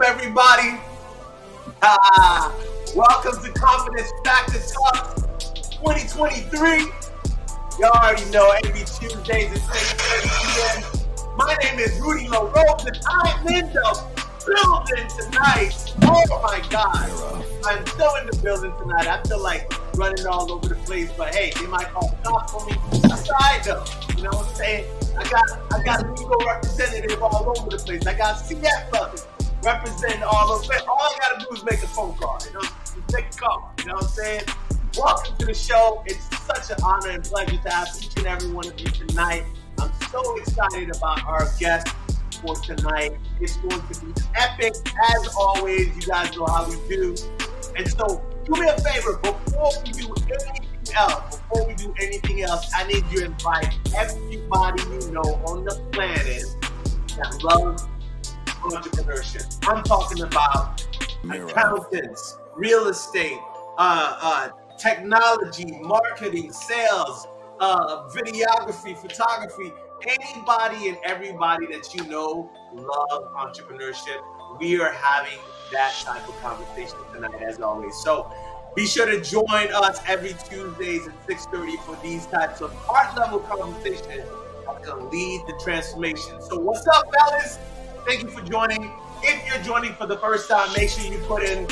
everybody? Welcome to Confidence Factor Talk 2023. You already know every Tuesdays at 6:30 p.m. My name is Rudy LaRose, and I'm in the building tonight. Oh my God. I'm still in the building tonight. I feel like running all over the place, but hey, they might call the cops for me. That's all right though. You know what I'm saying? I got legal representative all over the place. I got CF representing all over. All I gotta do is make a phone call. You know, just make a call. You know what I'm saying? Welcome to the show. It's such an honor and pleasure to have each and every one of you tonight. I'm so excited about our guest for tonight. It's going to be epic as always. You guys know how we do. And so, do me a favor before we do anything else. I need you to invite everybody you know on the planet that loves entrepreneurship. I'm talking about accountants, real estate, technology, marketing, sales, videography, photography, anybody and everybody that you know love entrepreneurship. We are having that type of conversation tonight as always. So be sure to join us every Tuesdays at 6:30 for these types of heart-level conversations that can lead to transformation. So what's up, fellas? Thank you for joining. If you're joining for the first time, make sure you put in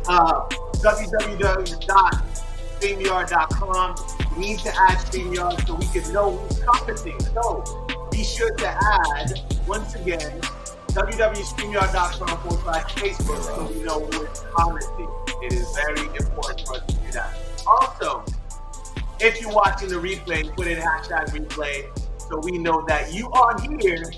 www.streamyard.com. We need to add StreamYard so we can know who's commenting. So be sure to add, once again, www.streamyard.com/Facebook so we know who is commenting. It is very important for us to do that. Also, if you're watching the replay, put in #replay so we know that you are here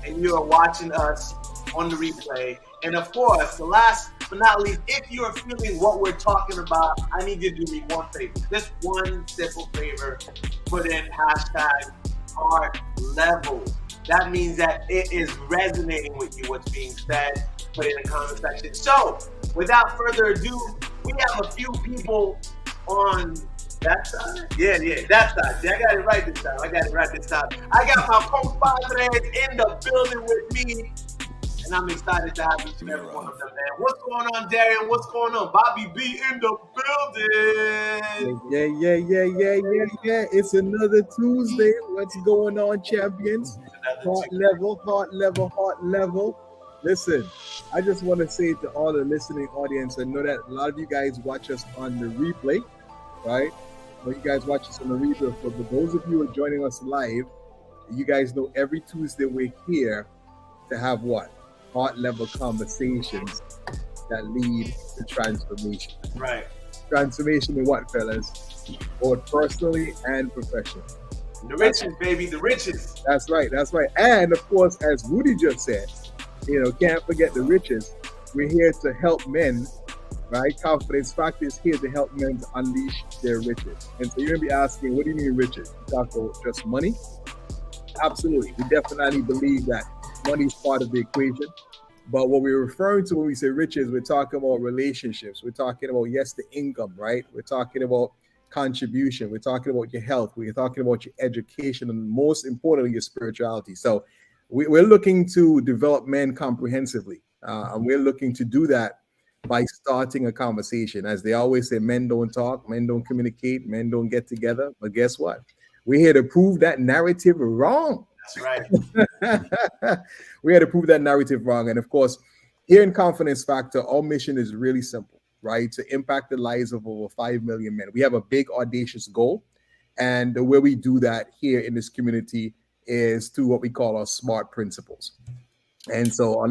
and you are watching us on the replay. And of course, the last but not least, if you are feeling what we're talking about, I need you to do me one favor. Just one simple favor. Put in #heart level. That means that it is resonating with you, what's being said. Put it in the comment section. So, without further ado, we have a few people on that side. Yeah, that side. I got it right this time. I got my compadres in the building with me. And I'm excited to have each and every one of them, man. What's going on, Darian? What's going on? Bobby B in the building. Yeah. It's another Tuesday. What's going on, champions? Heart level. Listen, I just want to say to all the listening audience, I know that a lot of you guys watch us on the replay, right? You guys watch us on the replay. For those of you who are joining us live, you guys know every Tuesday we're here to have what? Heart level conversations that lead to transformation. Right. Transformation in what, fellas? Both personally and professionally. The riches, baby, the riches. That's right. And of course, as Rudy just said, can't forget the riches. We're here to help men, right? Confidence Factor is here to help men to unleash their riches. And so you're gonna be asking, what do you mean riches? You talk about just money? Absolutely. We definitely believe that money is part of the equation. But what we're referring to when we say riches, we're talking about relationships. We're talking about, yes, the income, right? We're talking about contribution. We're talking about your health. We're talking about your education, and most importantly, your spirituality. So we're looking to develop men comprehensively. And we're looking to do that by starting a conversation. As they always say, men don't talk, men don't communicate, men don't get together. But guess what? We're here to prove that narrative wrong. That's right. We had to prove that narrative wrong. And of course, here in Confidence Factor, our mission is really simple, right? To impact the lives of over 5 million men. We have a big, audacious goal. And the way we do that here in this community is through what we call our SMART principles. And so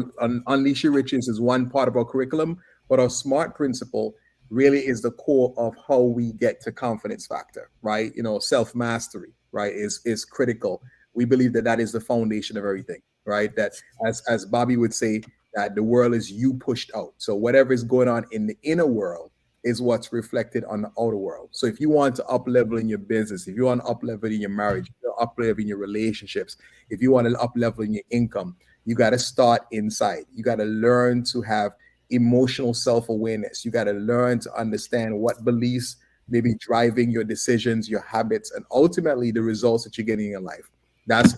Unleash Your Riches is one part of our curriculum, but our SMART principle really is the core of how we get to Confidence Factor, right? Self-mastery, right, is critical. We believe that is the foundation of everything, right? That as Bobby would say, that the world is you pushed out. So whatever is going on in the inner world is what's reflected on the outer world. So if you want to up level in your business, if you want to up level in your marriage, if you want to up level in your relationships, if you want to up level in your income, you got to start inside. You got to learn to have emotional self-awareness. You got to learn to understand what beliefs may be driving your decisions, your habits, and ultimately the results that you're getting in your life. That's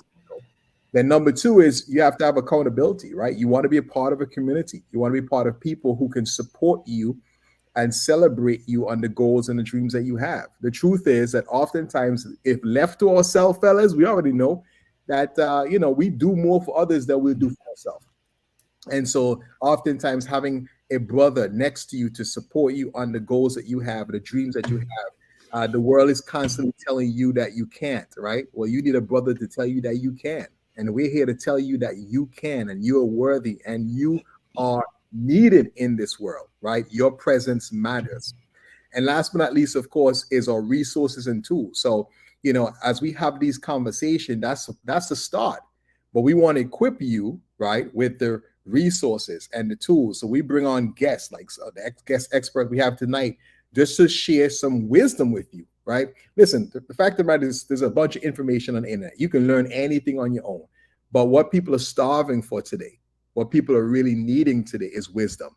Then number two is you have to have accountability, right? You want to be a part of a community. You want to be part of people who can support you and celebrate you on the goals and the dreams that you have. The truth is that oftentimes, if left to ourselves, fellas, we already know that we do more for others than we'll do for ourselves. And so oftentimes having a brother next to you to support you on the goals that you have, the dreams that you have, the world is constantly telling you that you can't, right? Well, you need a brother to tell you that you can. And we're here to tell you that you can, and you are worthy, and you are needed in this world, right? Your presence matters. And last but not least, of course, is our resources and tools. So, as we have these conversations, that's the start. But we want to equip you, right, with the resources and the tools. So we bring on guests like the guest expert we have tonight just to share some wisdom with you, right? Listen, the fact of the matter is there's a bunch of information on the internet. You can learn anything on your own. But what people are starving for today, what people are really needing today is wisdom.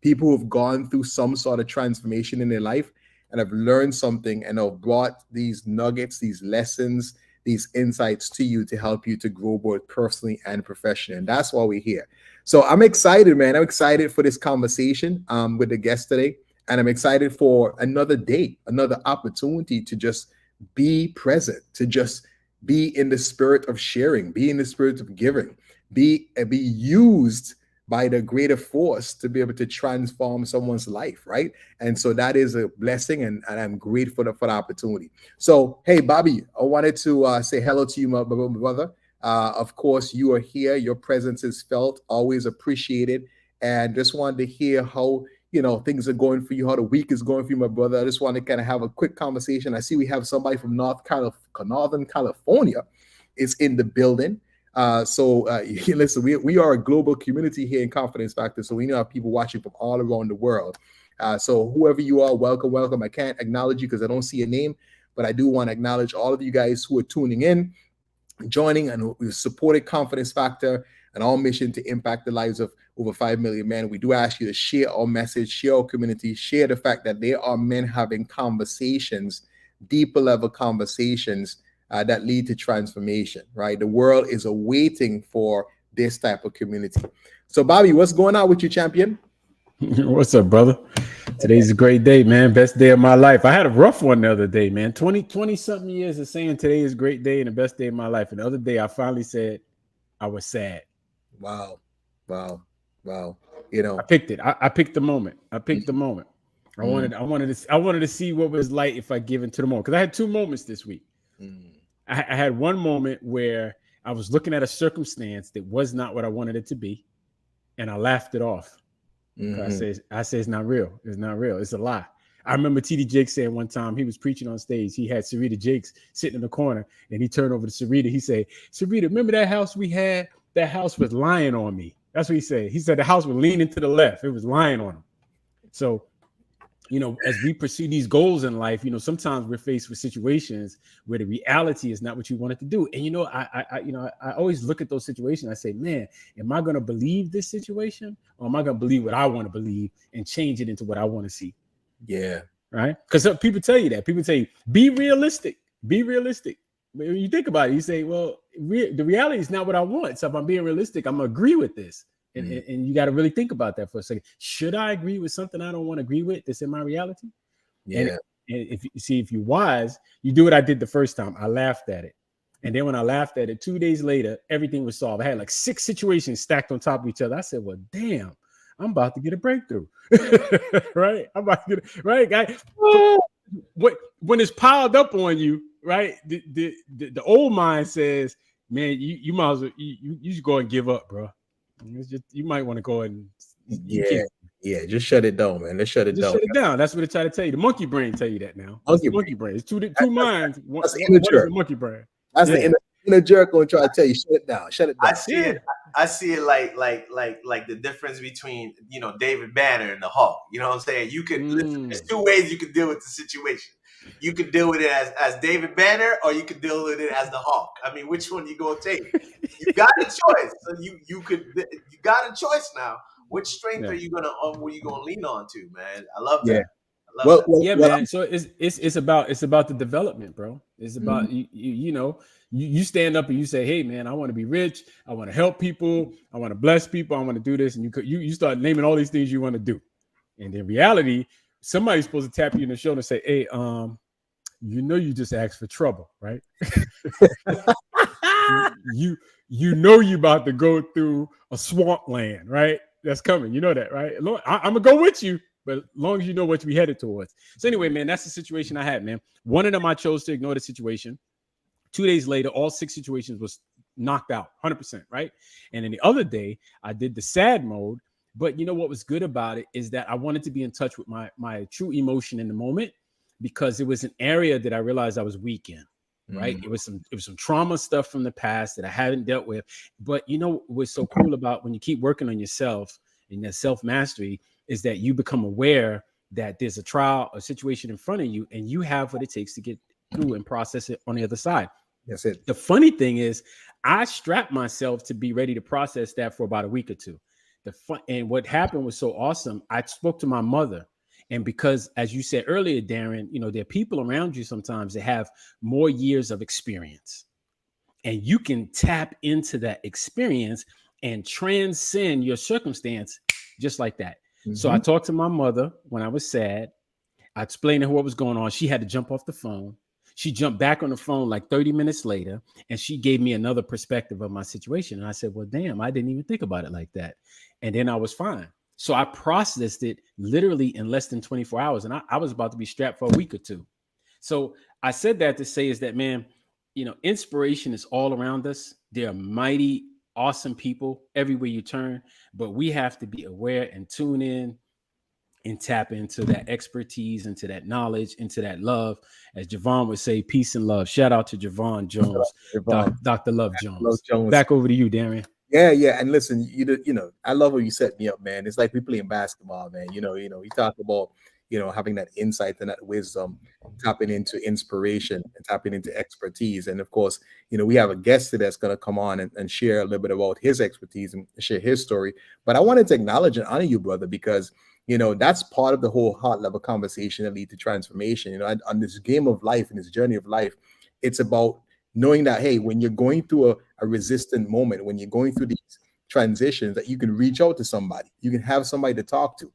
People who've gone through some sort of transformation in their life and have learned something and have brought these nuggets, these lessons, these insights to you to help you to grow both personally and professionally. And that's why we're here. So I'm excited, man. I'm excited for this conversation with the guest today. And I'm excited for another day, another opportunity to just be present, to just be in the spirit of sharing, be in the spirit of giving, be used by the greater force to be able to transform someone's life, right? And so that is a blessing, and I'm grateful for the opportunity. So, hey, Bobby, I wanted to say hello to you, my brother. Of course, you are here. Your presence is felt, always appreciated, and just wanted to hear how things are going for you, how the week is going for you, my brother. I just want to kind of have a quick conversation. I see we have somebody from Northern California is in the building. Listen, we are a global community here in Confidence Factor, so we know have people watching from all around the world. So whoever you are, welcome. I can't acknowledge you because I don't see a name, but I do want to acknowledge all of you guys who are tuning in, joining, and we've supported Confidence Factor and our mission to impact the lives of over 5 million men. We do ask you to share our message, share our community, share the fact that there are men having conversations, deeper level conversations that lead to transformation, right? The world is awaiting for this type of community. So, Bobby, what's going on with you, champion? What's up, brother? Today's a great day, man. Best day of my life. I had a rough one the other day, man. 20 something years of saying today is a great day and the best day of my life. And the other day I finally said I was sad. Wow. I picked it. I picked the moment. I wanted to see what it was like if I give into the moment. Because I had two moments this week. I had one moment where I was looking at a circumstance that was not what I wanted it to be, and I laughed it off. I said it's not real. It's not real. It's a lie. I remember T.D. Jakes saying one time he was preaching on stage. He had Sarita Jakes sitting in the corner, and he turned over to Sarita. He said, "Sarita, remember that house we had? That house was lying on me." That's what he said. He said the house was leaning to the left. It was lying on him. So, as we pursue these goals in life, sometimes we're faced with situations where the reality is not what you want it to do. And, I always look at those situations. I say, man, am I going to believe this situation, or am I going to believe what I want to believe and change it into what I want to see? Yeah. Right. Because people tell you that. People tell you, be realistic. Be realistic. When you think about it, you say, well, the reality is not what I want. So if I'm being realistic, I'm going to agree with this. And you got to really think about that for a second. Should I agree with something I don't want to agree with that's in my reality? Yeah. And if you're wise, you do what I did the first time. I laughed at it. And then when I laughed at it, 2 days later, everything was solved. I had like 6 situations stacked on top of each other. I said, well, damn, I'm about to get a breakthrough. Right? I'm about to get it. Right, guy? When it's piled up on you, right? The old mind says, man, you might as well, you should go and give up, bro. You might want to go and just shut it down, man. Let's shut it down. Shut it down. That's what they try to tell you. The monkey brain tell you that now. Monkey brain. It's two minds. That's the inner jerk. Monkey brain. That's the inner jerk going to try to tell you shut it down. Shut it down. I see it like the difference between David Banner and the Hulk. You know what I'm saying? You could listen, there's 2 ways you could deal with the situation. You could deal with it as David Banner, or you could deal with it as the Hulk. I mean, which one you gonna take? You got a choice. So you got a choice now. Which strength are you gonna lean on to, man? I love that. Man. So it's about the development, bro. It's about you stand up and you say, hey man, I want to be rich, I want to help people, I want to bless people, I want to do this, and you start naming all these things you want to do, and in reality, somebody's supposed to tap you in the shoulder and say, hey, you just asked for trouble, right? you you're about to go through a swamp land, right? That's coming, you know that, right? I'm gonna go with you. But as long as you know what we headed towards. So anyway, man, that's the situation I had, man. One of them I chose to ignore the situation. 2 days later, all 6 situations was knocked out, 100%, right? And then the other day, I did the sad mode. But you know what was good about it is that I wanted to be in touch with my true emotion in the moment, because it was an area that I realized I was weak in, right? It was some trauma stuff from the past that I haven't dealt with. But you know what's so cool about when you keep working on yourself and that self-mastery is that you become aware that there's a trial, a situation in front of you, and you have what it takes to get through and process it on the other side. That's it. The funny thing is, I strapped myself to be ready to process that for about a week or two. And what happened was so awesome. I spoke to my mother, and because, as you said earlier, Darren, there are people around you sometimes that have more years of experience, and you can tap into that experience and transcend your circumstance just like that. So I talked to my mother when I was sad. I explained to her what was going on. She had to jump off the phone. She jumped back on the phone like 30 minutes later, and she gave me another perspective of my situation. And I said, well, damn, I didn't even think about it like that. And then I was fine. So I processed it literally in less than 24 hours. And I was about to be strapped for a week or two. So I said that to say is that, man, inspiration is all around us. There are mighty awesome people everywhere you turn, but we have to be aware and tune in and tap into that expertise, into that knowledge, into that love. As Javon would say, peace and love. Shout out to Javon Jones, Dr. Love Jones. Back over to you, Darren. Yeah. And listen, I love how you set me up, man. It's like we playing basketball, man. You talk about, having that insight and that wisdom, tapping into inspiration and tapping into expertise. And of course, we have a guest today that's going to come on and share a little bit about his expertise and share his story. But I wanted to acknowledge and honor you, brother, because, that's part of the whole heart level conversation that leads to transformation. On this game of life and this journey of life, it's about knowing that, hey, when you're going through a resistant moment, when you're going through these transitions, that you can reach out to somebody, you can have somebody to talk to.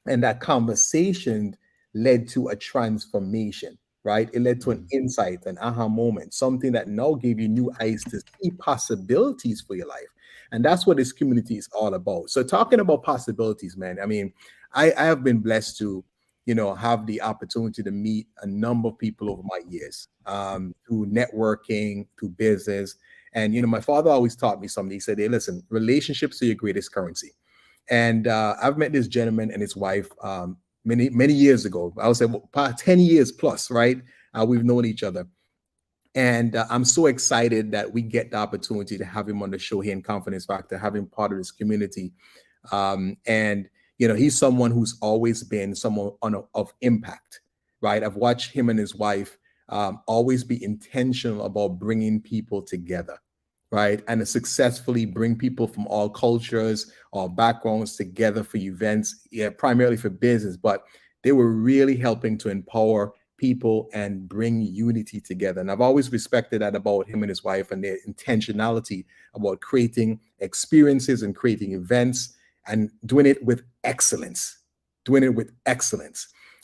And that conversation led to a transformation, right? It led to an insight, an aha moment, something that now gave you new eyes to see possibilities for your life. And that's what this community is all about. So talking about possibilities, man, I mean, I have been blessed to, have the opportunity to meet a number of people over my years, through networking, through business. And, my father always taught me something. He said, hey, listen, relationships are your greatest currency. And I've met this gentleman and his wife many years ago. I would say 10 years plus, right? We've known each other. And I'm so excited that we get the opportunity to have him on the show here in Confidence Factor, have him part of this community. And, he's someone who's always been someone of impact, right? I've watched him and his wife always be intentional about bringing people together. Right. And to successfully bring people from all cultures, all backgrounds together for events, primarily for business. But they were really helping to empower people and bring unity together. And I've always respected that about him and his wife and their intentionality about creating experiences and creating events and doing it with excellence,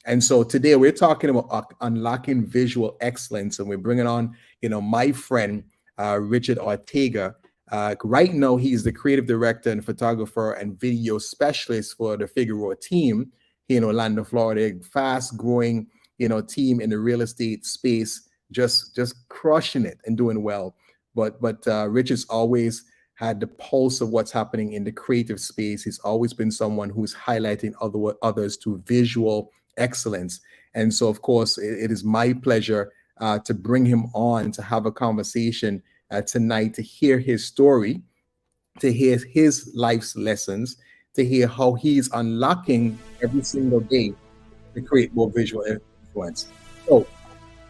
And so today we're talking about unlocking visual excellence. And we're bringing on, my friend, Richard Ortega. Right now, he's the creative director and photographer and video specialist for the Figueroa team here in Orlando, Florida. Fast-growing, team in the real estate space, just crushing it and doing well. But Richard's always had the pulse of what's happening in the creative space. He's always been someone who's highlighting others to visual excellence. And so, of course, it is my pleasure to bring him on to have a conversation tonight, to hear his story, to hear his life's lessons, to hear how he's unlocking every single day to create more visual influence. So,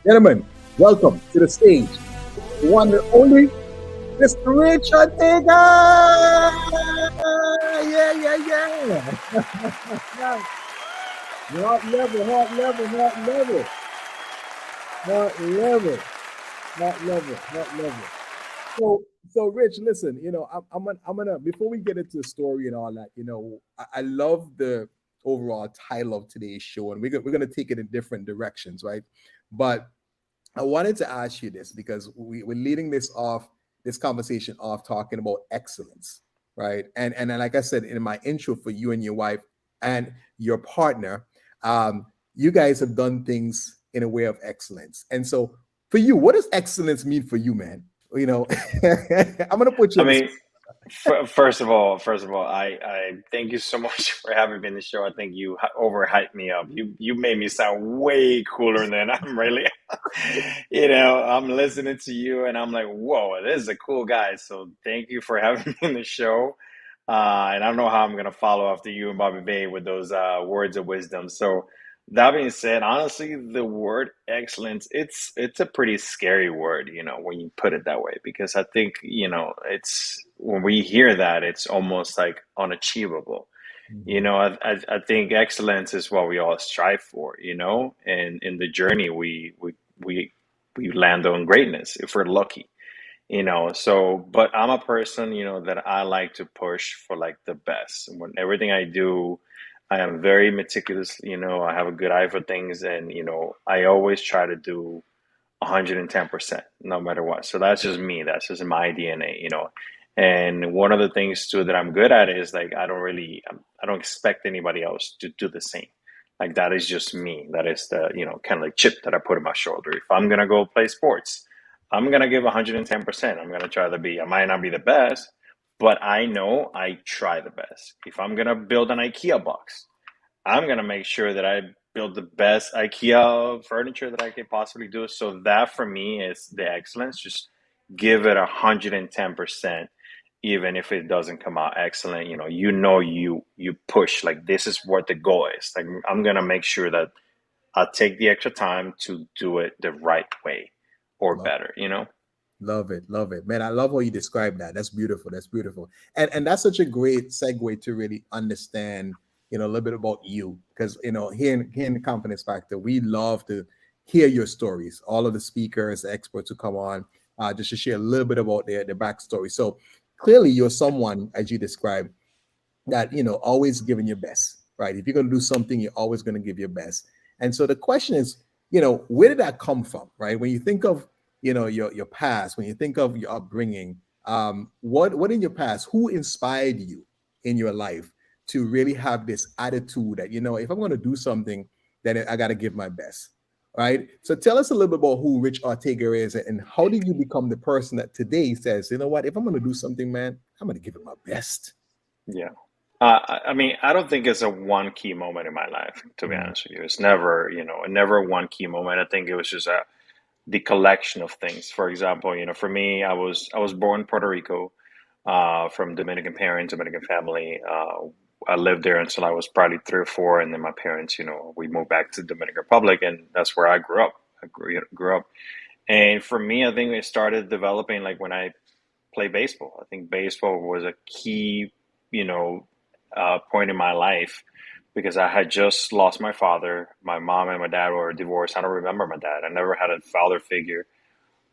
gentlemen, welcome to the stage, the one and only Mr. Richard Ortega. Yeah. Hot level, hot level, hot level, hot level, hot level, hot level. So Rich, listen, I'm gonna before we get into the story and all that, I love the overall title of today's show, and we're gonna take it in different directions, right? But I wanted to ask you this because we're leading this conversation off talking about excellence, right? And then, like I said in my intro, for you and your wife and your partner, you guys have done things in a way of excellence. And so, for you, what does excellence mean for you, man? I'm gonna put you I on the mean, first of all, I thank you so much for having me in the show. I think you overhyped me up. You made me sound way cooler than I'm really. I'm listening to you and I'm like, whoa, this is a cool guy. So thank you for having me in the show. And I don't know how I'm gonna follow after you and Bobby Bay with those words of wisdom. So that being said, honestly, the word excellence, it's a pretty scary word, when you put it that way, because I think, it's when we hear that, it's almost like unachievable. Mhm. I think excellence is what we all strive for, and in the journey we we land on greatness if we're lucky. So but I'm a person, that I like to push for like the best. When everything I do, I am very meticulous. I have a good eye for things, and I always try to do 110% no matter what. So that's just me. That's just my DNA. And one of the things too that I'm good at is like I don't expect anybody else to do the same. Like that is just me. That is the, kind of like chip that I put on my shoulder. If I'm gonna go play sports, I'm gonna give 110%. I'm gonna try to be. I might not be the best, but I know I try the best. If I'm gonna build an IKEA box, I'm gonna make sure that I build the best IKEA furniture that I could possibly do. So that for me is the excellence. Just give it 110%, even if it doesn't come out excellent. You push like this is what the goal is. Like I'm gonna make sure that I'll take the extra time to do it the right way or Love, better. love it, man. I love how you describe that. That's beautiful. That's beautiful, and that's such a great segue to really understand, a little bit about you, because here in the Confidence Factor, we love to hear your stories. All of the speakers, the experts who come on, just to share a little bit about their backstory. So clearly, you're someone, as you described, that always giving your best, right? If you're going to do something, you're always going to give your best. And so the question is, where did that come from, right? When you think of your past, when you think of your upbringing, what in your past, who inspired you in your life to really have this attitude that, if I'm going to do something, then I got to give my best, right? So tell us a little bit about who Rich Ortega is, and how did you become the person that today says, you know what, if I'm going to do something, man, I'm going to give it my best. Yeah. I mean, I don't think it's a one key moment in my life, to be Mm. honest with you. It's never, never one key moment. I think it was just the collection of things. For example, for me, I was born in Puerto Rico, from Dominican parents, Dominican family. I lived there until I was probably 3 or 4, and then my parents, we moved back to the Dominican Republic, and that's where I grew up. I grew up, and for me, I think it started developing like when I played baseball. I think baseball was a key, you know, point in my life because I had just lost my father. My mom and my dad were divorced. I don't remember my dad. I never had a father figure.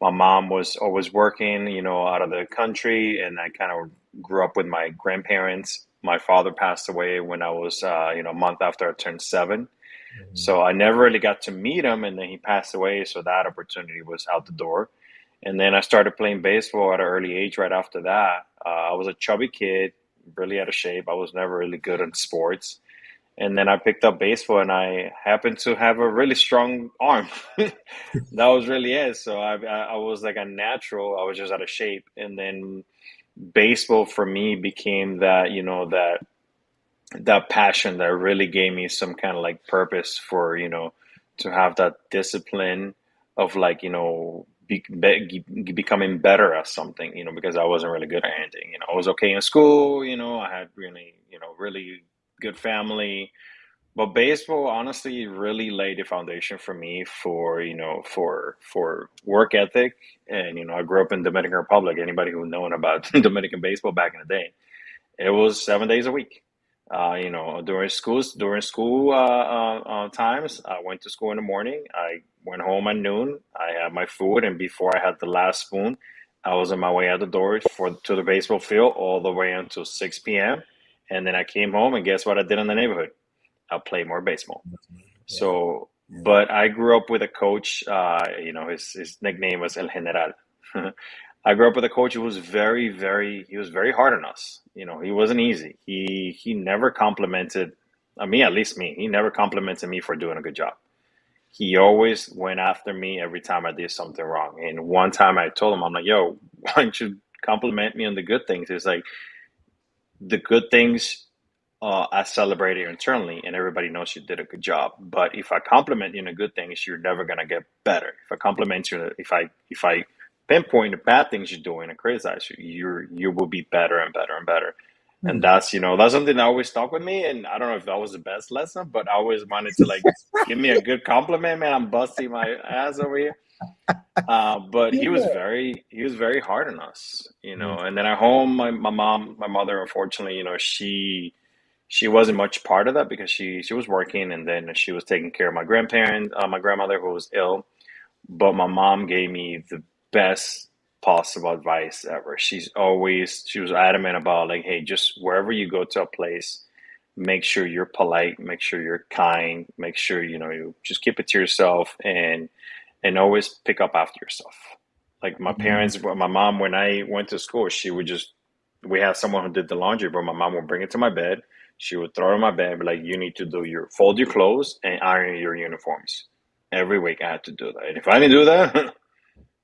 My mom was always working, out of the country, and I kind of grew up with my grandparents. My father passed away when I was, a month after I turned 7. Mhm. So I never really got to meet him, and then he passed away. So that opportunity was out the door. And then I started playing baseball at an early age right after that. I was a chubby kid, really out of shape. I was never really good at sports. And then I picked up baseball, and I happened to have a really strong arm. That was really it. So I was like a natural. I was just out of shape. And then baseball for me became that, that passion that really gave me some kind of like purpose for, to have that discipline of like, becoming better at something, because I wasn't really good at anything. I was okay in school, I had really, really good family, but baseball honestly really laid the foundation for me for, for work ethic. And, I grew up in Dominican Republic. Anybody who known about Dominican baseball back in the day, it was 7 days a week. During school times, I went to school in the morning. I went home at noon. I had my food, and before I had the last spoon, I was on my way out the door to the baseball field all the way until 6 p.m. And then I came home, and guess what I did in the neighborhood? I played more baseball. Yeah. So, but I grew up with a coach. His nickname was El General. I grew up with a coach who was he was very hard on us. He wasn't easy. He never complimented me, at least me. He never complimented me for doing a good job. He always went after me every time I did something wrong. And one time I told him, I'm like, yo, why don't you compliment me on the good things? It's like the good things I celebrate it internally, and everybody knows you did a good job. But if I compliment you on the good things, you're never gonna get better. If I compliment you, if I pinpoint the bad things you're doing and criticize you will be better and better and better. And that's something that always stuck with me. And I don't know if that was the best lesson, but I always wanted to give me a good compliment, man. I'm busting my ass over here. But he was very hard on us, And then at home, my mother, unfortunately, she wasn't much part of that because she was working, and then she was taking care of my grandmother who was ill. But my mom gave me the best possible advice ever. She was adamant about hey, just wherever you go to a place, make sure you're polite, make sure you're kind, make sure you just keep it to yourself, and always pick up after yourself. Like my parents, my mom, when I went to school, we had someone who did the laundry, but my mom would bring it to my bed. She would throw it on my bed and be like, you need to fold your clothes and iron your uniforms. Every week I had to do that. And if I didn't do that,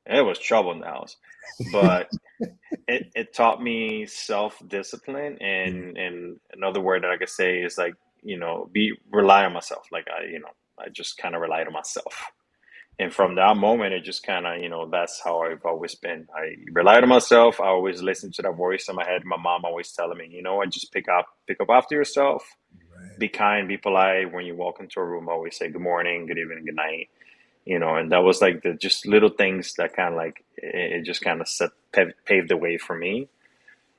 it was trouble in the house. But it taught me self-discipline, and another word that I could say is rely on myself. I just kind of relied on myself. And from that moment, it just kind of, that's how I've always been. I relied on myself. I always listened to that voice in my head. My mom always telling me, just pick up after yourself. Right. Be kind, be polite. When you walk into a room, always say good morning, good evening, good night. And that was the just little things that kind of it just kind of paved the way for me.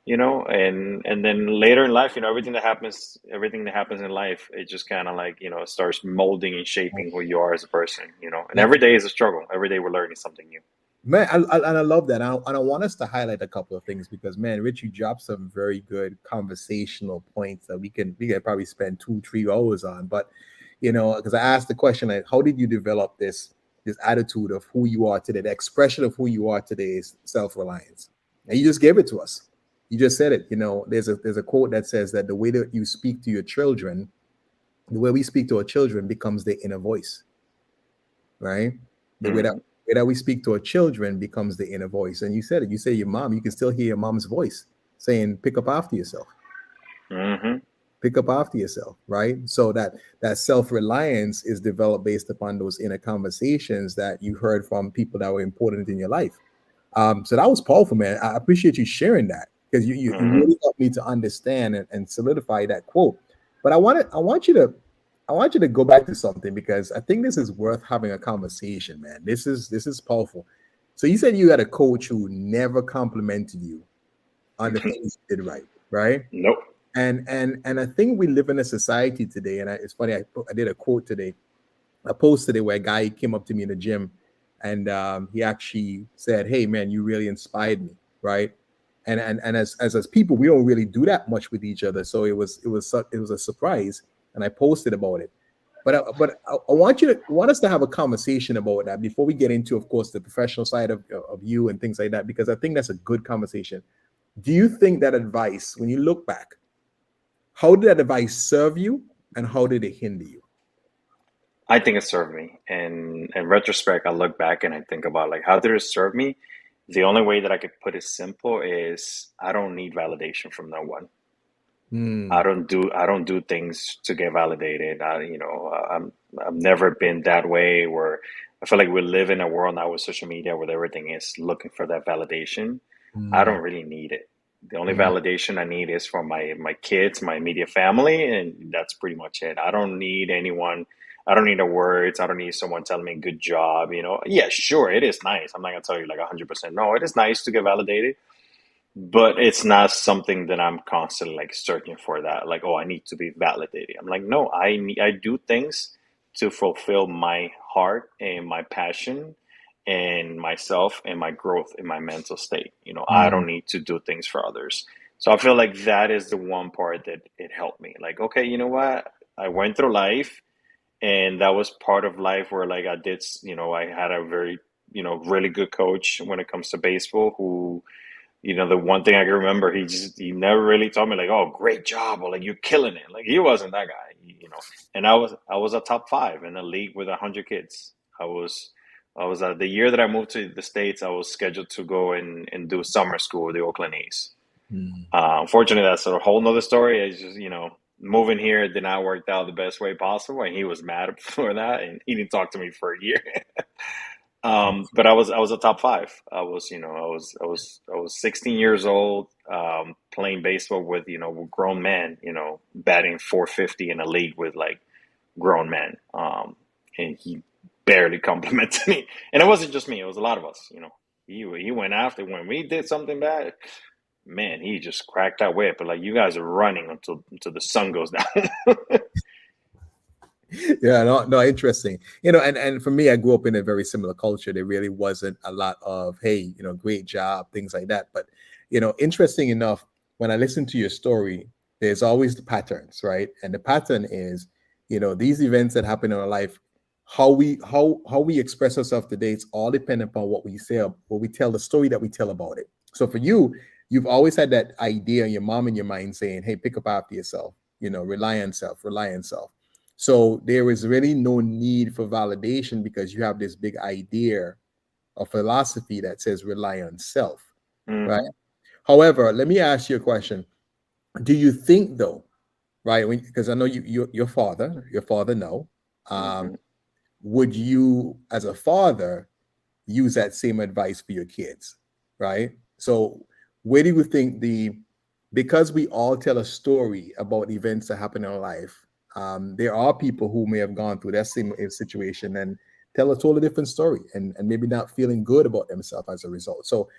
And then later in life, everything that happens in life, it just kind of starts molding and shaping who you are as a person, and every day is a struggle. Every day we're learning something new. Man, I love that. And I want us to highlight a couple of things because, man, Rich, you dropped some very good conversational points that we can probably spend 2-3 hours on. But, because I asked the question, how did you develop this attitude of who you are today? The expression of who you are today is self-reliance. And you just gave it to us. You just said it. There's a quote that says that the way that you speak to your children, the way we speak to our children becomes the inner voice, right? The way that we speak to our children becomes the inner voice. And you said it. You say your mom, you can still hear your mom's voice saying, pick up after yourself. Mm-hmm. Pick up after yourself, right? So that self-reliance is developed based upon those inner conversations that you heard from people that were important in your life. So that was powerful, man. I appreciate you sharing that because you really helped me to understand and solidify that quote. But I want you to go back to something because I think this is worth having a conversation, man. This is powerful. So you said you had a coach who never complimented you on the things you did right? Nope. And I think we live in a society today, and it's funny. I did a quote today, a post today where a guy came up to me in the gym, and he actually said, "Hey, man, you really inspired me," right? And as people, we don't really do that much with each other, so it was a surprise, and I posted about it. But I want us to have a conversation about that before we get into, of course, the professional side of you and things like that, because I think that's a good conversation. Do you think that advice, when you look back, how did that advice serve you, and how did it hinder you? I think it served me. And in retrospect, I look back and I think about how did it serve me? The only way that I could put it simple is I don't need validation from no one. I don't do things to get validated. I've never been that way where I feel like we live in a world now with social media where everything is looking for that validation. I don't really need it. The only validation I need is from my kids, my immediate family, and that's pretty much it. I don't need anyone. I don't need the words. I don't need someone telling me good job. Yeah, sure, it is nice. I'm not gonna tell you 100% no. It is nice to get validated, but it's not something that I'm constantly like searching for that. Like, oh, I need to be validated. I'm like, no, I do things to fulfill my heart and my passion and myself and my growth in my mental state. You know, I don't need to do things for others. So I feel like that is the one part that it helped me. Like, okay, you know what? I went through life, and that was part of life where like I did, you know, I had a very, you know, really good coach when it comes to baseball who, you know, the one thing I can remember, he never really told me like, "Oh, great job," or like, "You're killing it." Like he wasn't that guy, you know. And I was a top five in a league with 100 kids. I was the year that I moved to the States. I was scheduled to go and do summer school with the Oakland A's. Unfortunately, that's a whole nother story. It's just, you know, moving here did not work out the best way possible, and he was mad for that, and he didn't talk to me for a year. But I was a top five. I was 16 years old, playing baseball with, you know, grown men, you know, batting 450 in a league with like grown men. And he barely complimented me. And it wasn't just me; it was a lot of us. You know, he went after when we did something bad. Man, he just cracked that whip. But like, you guys are running until the sun goes down. Yeah, no, interesting. You know, and for me, I grew up in a very similar culture. There really wasn't a lot of, hey, you know, great job, things like that. But, you know, interesting enough, when I listen to your story, there's always the patterns, right? And the pattern is, you know, these events that happen in our life, how we express ourselves today, it's all dependent upon what we say, what we tell, the story that we tell about it. So for you, you've always had that idea in your mom in your mind saying, hey, pick up after yourself, you know, rely on self, rely on self. So there is really no need for validation because you have this big idea or philosophy that says rely on self, right? Hmm. However, let me ask you a question. Do you think though, right? Because I know your father, no. Hmm. Would you, as a father, use that same advice for your kids, right? So where do you think because we all tell a story about events that happen in our life, there are people who may have gone through that same situation and tell a totally different story and maybe not feeling good about themselves as a result. So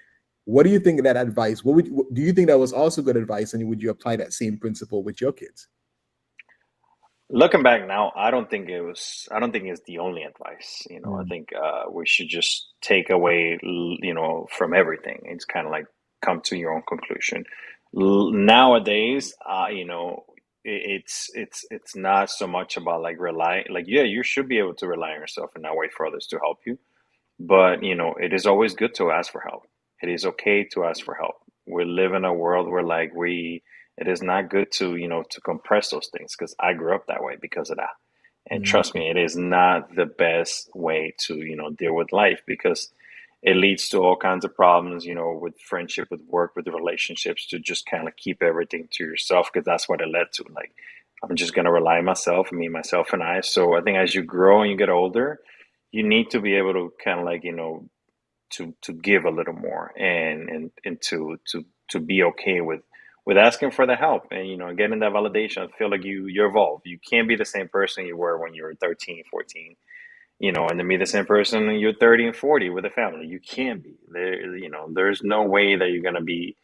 what do you think of that advice? Do you think that was also good advice, and would you apply that same principle with your kids? Looking back now, I don't think it was. I don't think it's the only advice. You know, I Mm, think we should just take away, you know, from everything. It's kind of like come to your own conclusion. Nowadays, you know, it's not so much about like rely. Like, yeah, you should be able to rely on yourself and not wait for others to help you. But, you know, it is always good to ask for help. It is okay to ask for help. We live in a world where like it is not good to, you know, to compress those things because I grew up that way because of that. And mm, trust me, it is not the best way to, you know, deal with life because it leads to all kinds of problems, you know, with friendship, with work, with the relationships, to just kind of keep everything to yourself because that's what it led to. Like, I'm just going to rely on myself, me, myself, and I. So I think as you grow and you get older, you need to be able to kind of like, you know, to give a little more and to be okay with asking for the help and, you know, getting that validation. I feel like you evolve. You can't be the same person you were when you were 13, 14, you know, and to be the same person when you're 30 and 40 with a family. You can't be there. You know, there's no way that you're going to be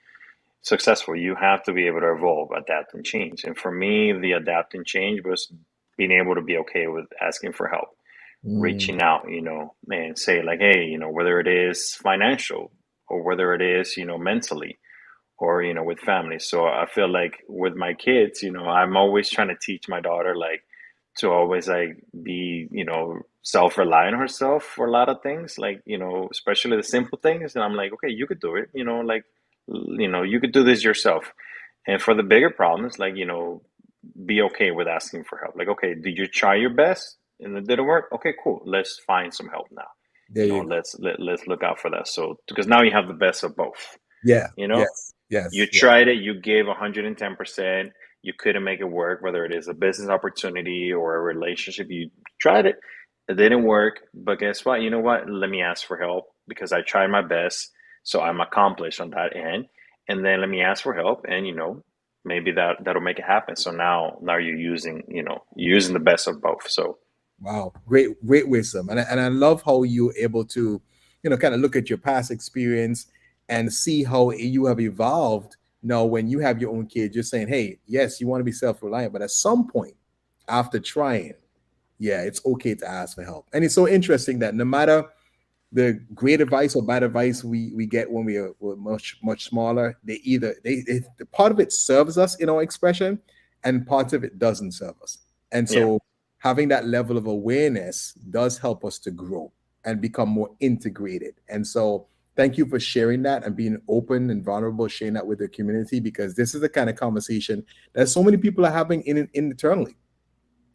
successful. You have to be able to evolve, adapt, and change. And for me, the adapt and change was being able to be okay with asking for help, mm, reaching out, you know, and say like, hey, you know, whether it is financial or whether it is, you know, mentally or, you know, with family. So I feel like with my kids, you know, I'm always trying to teach my daughter like to always like be, you know, self-reliant on herself for a lot of things, like, you know, especially the simple things. And I'm like, okay, you could do it, you know, like, you know, you could do this yourself. And for the bigger problems, like, you know, be okay with asking for help. Like, okay, did you try your best and it didn't work? Okay, cool. Let's find some help now. there You know, you go. let's look out for that. So because now you have the best of both. Yeah. You know, Yes. you Yes. Yes. tried it, you gave 110%, you couldn't make it work, whether it is a business opportunity or a relationship. You tried it, it didn't work. But guess what? You know what? Let me ask for help because I tried my best. So I'm accomplished on that end. And then let me ask for help. And, you know, maybe that'll make it happen. So now you're using, you know, you're using the best of both. So Wow, great wisdom, and I love how you're able to, you know, kind of look at your past experience and see how you have evolved. Now, when you have your own kids, you're saying, hey, yes, you want to be self-reliant, but at some point after trying, yeah, it's okay to ask for help. And it's so interesting that no matter the great advice or bad advice we get when we're much smaller, they the part of it serves us in our expression, and part of it doesn't serve us. And Yeah. so having that level of awareness does help us to grow and become more integrated. And so thank you for sharing that and being open and vulnerable, sharing that with the community, because this is the kind of conversation that so many people are having internally,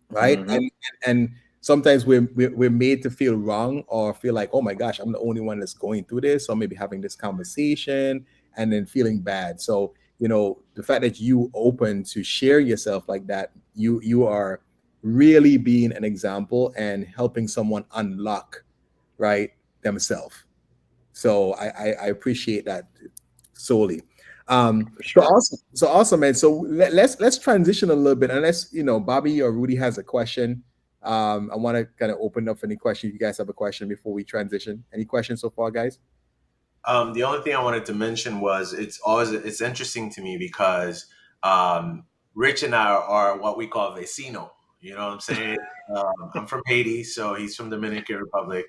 right? Mm-hmm. And sometimes we're made to feel wrong or feel like, oh my gosh, I'm the only one that's going through this, or maybe having this conversation and then feeling bad. So the fact that you open to share yourself like that, you are really being an example and helping someone unlock, right, themselves. So I appreciate that solely. For sure. So awesome, man. So let's transition a little bit, unless Bobby or Rudy has a question. I want to kind of open up any questions. You guys have a question before we transition? Any questions so far, guys? The only thing I wanted to mention was it's interesting to me because Rich and I are what we call vecino. You know what I'm saying? I'm from Haiti, so he's from Dominican Republic,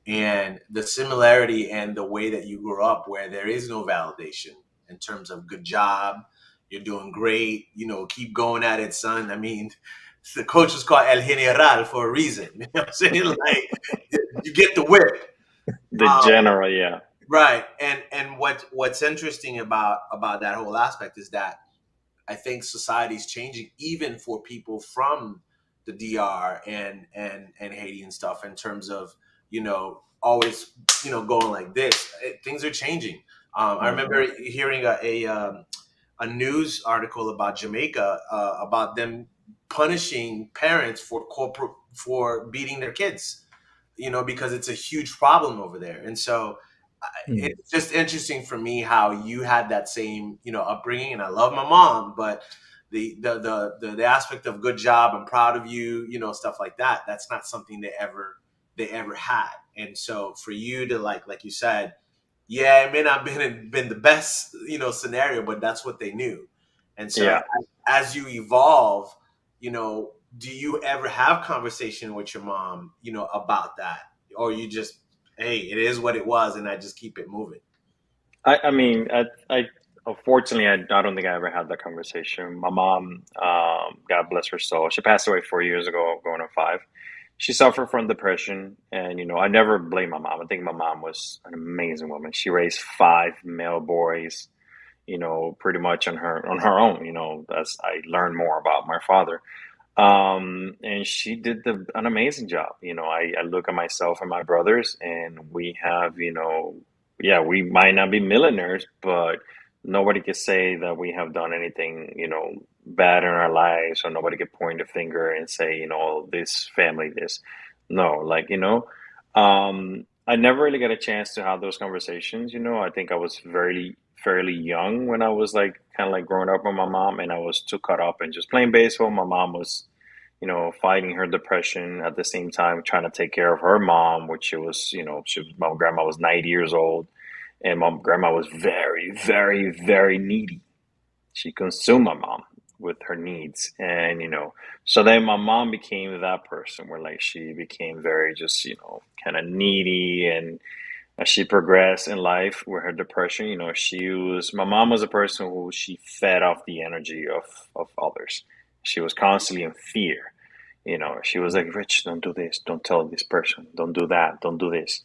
and the similarity and the way that you grew up, where there is no validation in terms of good job, you're doing great, keep going at it, son. I mean, the coach was called El General for a reason. You know what I'm saying? Like, you get the whip. The general, yeah. Right. And what's interesting about that whole aspect is that I think society's changing even for people from the DR and Haiti and stuff, in terms of, always, going like this. Things are changing. I remember hearing a news article about Jamaica, about them punishing parents for beating their kids, because it's a huge problem over there. And so it's just interesting for me how you had that same, upbringing. And I love my mom, but the aspect of good job, I'm proud of you, stuff like that, that's not something they ever had. And so for you to, like you said, yeah, it may not been the best, scenario, but that's what they knew. And so Yeah. as you evolve, do you ever have conversation with your mom, about that? Or you just, hey, it is what it was, and I just keep it moving? I mean, I unfortunately, I don't think I ever had that conversation. My mom, God bless her soul, she passed away 4 years ago, going on 5. She suffered from depression, and I never blame my mom. I think my mom was an amazing woman. She raised 5 male boys, pretty much on her own. As I learned more about my father, and she did an amazing job. I look at myself and my brothers, and we have, yeah, we might not be millionaires, but nobody can say that we have done anything, bad in our lives, or nobody can point a finger and say, this family, this. No, like, I never really got a chance to have those conversations. I think I was fairly young when I was like kind of like growing up with my mom, and I was too caught up in just playing baseball. My mom was, fighting her depression at the same time, trying to take care of her mom, which my grandma was 90 years old, and my grandma was very, very, very needy. She consumed my mom with her needs, and so then my mom became that person where like she became very just kind of needy. And as she progressed in life with her depression, my mom was a person who she fed off the energy of others. She was constantly in fear. She was like, Rich, don't do this. Don't tell this person. Don't do that. Don't do this.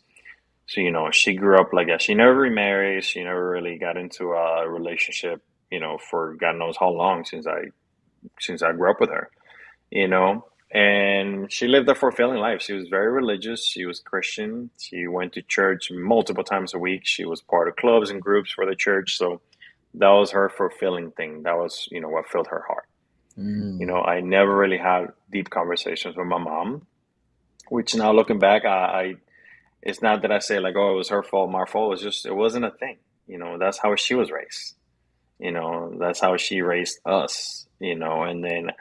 So, she grew up like that. She never remarried. She never really got into a relationship, for God knows how long since I grew up with her, and she lived a fulfilling life. She was very religious. She was Christian. She went to church multiple times a week. She was part of clubs and groups for the church. So that was her fulfilling thing. That was, what filled her heart. I never really had deep conversations with my mom, which now looking back, it's not that I say like, oh, it was her fault, my fault. It's just, it wasn't a thing. That's how she was raised. That's how she raised us, and then,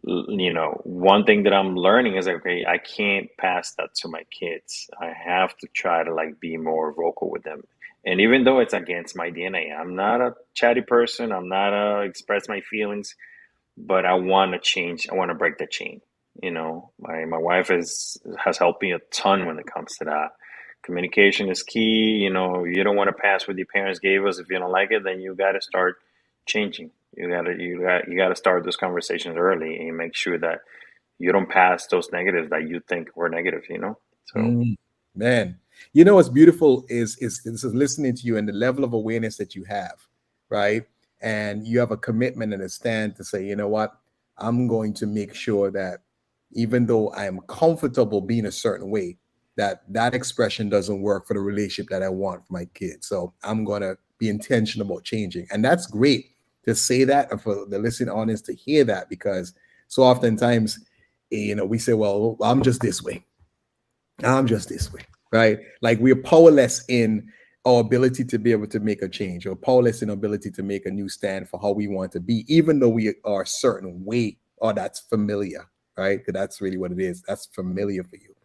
one thing that I'm learning is, okay, I can't pass that to my kids. I have to try to like be more vocal with them. And even though it's against my DNA, I'm not a chatty person. I'm not a express my feelings, but I want to change. I want to break the chain. My wife has helped me a ton when it comes to that. Communication is key. You don't want to pass what your parents gave us. If you don't like it, then you got to start changing. You got to start those conversations early and make sure that you don't pass those negatives that you think were negative. So Man, you know what's beautiful is listening to you and the level of awareness that you have, right? And you have a commitment and a stand to say, you know what, I'm going to make sure that even though I am comfortable being a certain way, that expression doesn't work for the relationship that I want for my kids. So I'm going to be intentional about changing. And that's great to say that and for the listening audience to hear that, because so oftentimes, we say, well, I'm just this way. I'm just this way, right? Like we're powerless in our ability to be able to make a change, or powerless in our ability to make a new stand for how we want to be, even though we are a certain way, or that's familiar, right? Because that's really what it is. That's familiar for you.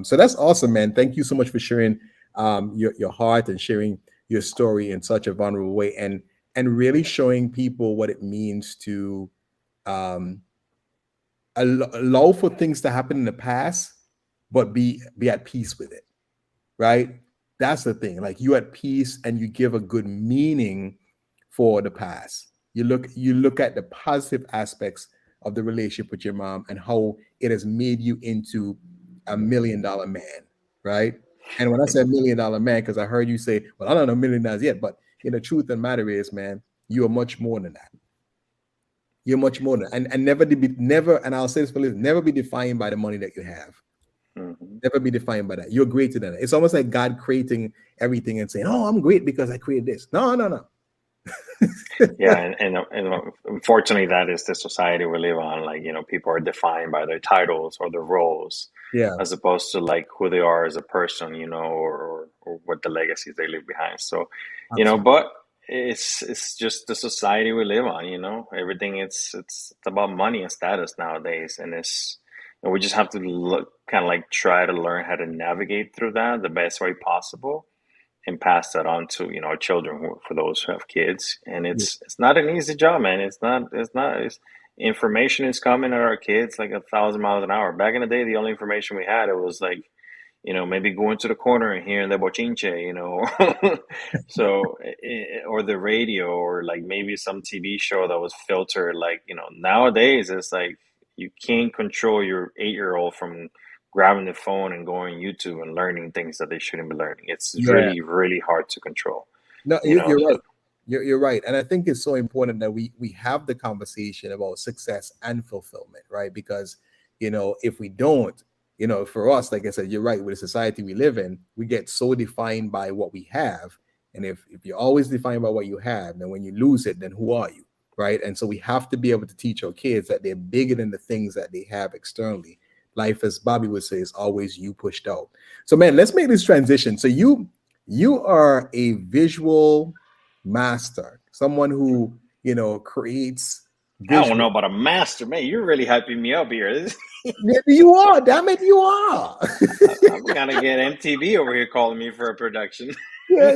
So that's awesome, man. Thank you so much for sharing your heart and sharing your story in such a vulnerable way, and really showing people what it means to allow for things to happen in the past, but be at peace with it, right? That's the thing. Like you at peace and you give a good meaning for the past. You look at the positive aspects of the relationship with your mom and how it has made you into $1 million man, right? And when I say $1 million man, because I heard you say, well, I don't know $1 million yet, but the truth of the matter is, man, you are much more than that. You're much more than that. And never, and I'll say this for this, never be defined by the money that you have. Never be defined by that. You're greater than that. It's almost like God creating everything and saying, oh, I'm great because I created this. No. Yeah, and unfortunately, that is the society we live on. Like, people are defined by their titles or their roles, Yeah. as opposed to like who they are as a person, or what the legacies they leave behind. So, Absolutely. but it's just the society we live on. Everything it's about money and status nowadays, and we just have to kind of like try to learn how to navigate through that the best way possible, and pass that on to our children, for those who have kids. And it's not an easy job, man. It's information is coming at our kids like 1,000 miles an hour. Back in the day, the only information we had, it was like, maybe going to the corner and hearing the bochinche, so, or the radio, or like maybe some TV show that was filtered. Like, nowadays it's like you can't control your 8-year-old from grabbing the phone and going YouTube and learning things that they shouldn't be learning. It's Yeah. really, really hard to control. No, You you're know, right. You're right. And I think it's so important that we have the conversation about success and fulfillment, right? Because, if we don't, for us, like I said, you're right, with the society we live in, we get so defined by what we have. And if you're always defined by what you have, then when you lose it, then who are you? Right. And so we have to be able to teach our kids that they're bigger than the things that they have externally. Life, as Bobby would say, is always you pushed out. So, man, let's make this transition. So you are a visual master, someone who creates I don't know visual. about a master, man. You're really hyping me up here. You are, damn it, you are. I'm gonna get MTV over here calling me for a production. Yeah,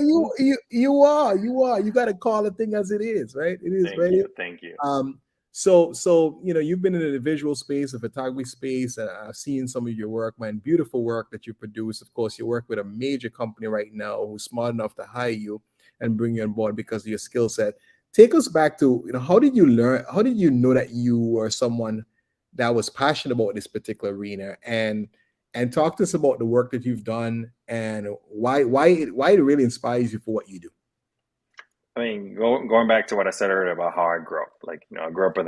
you are. You got to call a thing as it is, right? It is, right? Thank you. So you've been in the visual space, the photography space, and I've seen some of your work, man. Beautiful work that you produce. Of course, you work with a major company right now who's smart enough to hire you and bring you on board because of your skill set. Take us back to how did you learn? How did you know that you were someone that was passionate about this particular arena, and talk to us about the work that you've done and why it really inspires you for what you do. I mean, going back to what I said earlier about how I grew up, like, I grew up with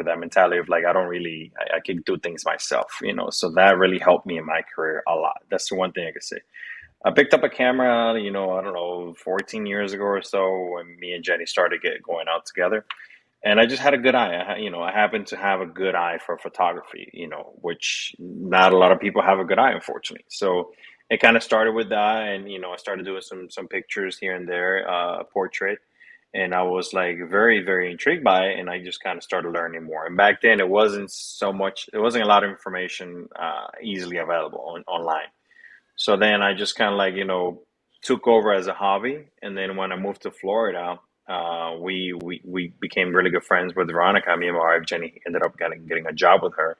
that mentality of like, I can do things myself, so that really helped me in my career a lot. That's the one thing I could say. I picked up a camera, I don't know, 14 years ago or so, when me and Jenny started going out together. And I just had a good eye. I happen to have a good eye for photography, which not a lot of people have a good eye, unfortunately. So it kind of started with that, and I started doing some pictures here and there, portrait, and I was like very, very intrigued by it, and I just kind of started learning more. And back then, it wasn't a lot of information easily available online. So then I just kind of like took over as a hobby. And then when I moved to Florida, we became really good friends with Veronica. Me and my wife Jenny ended up getting a job with her.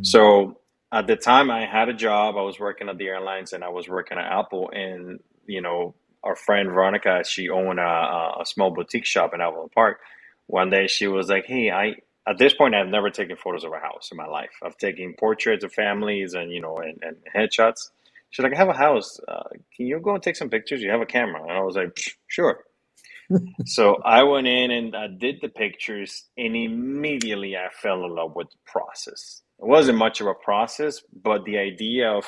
So at the time, I had a job. I was working at the airlines, and I was working at Apple. And our friend Veronica, she owned a small boutique shop in Apple Park. One day, she was like, "Hey, at this point, I've never taken photos of a house in my life. I've taken portraits of families and and headshots." She's like, "I have a house. Can you go and take some pictures? You have a camera?" And I was like, "Sure." So I went in and I did the pictures, and immediately I fell in love with the process. It wasn't much of a process, but the idea of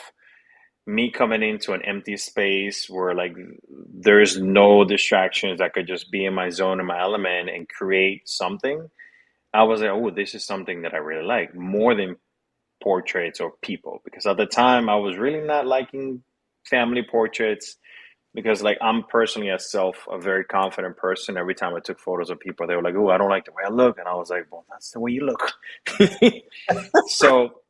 me coming into an empty space where like there's no distractions, I could just be in my zone, in my element, and create something. I was like, oh, this is something that I really like more than portraits or people, because at the time I was really not liking family portraits, because like I'm personally a very confident person. Every time I took photos of people, they were like, oh, I don't like the way I look. And I was like, well, that's the way you look. So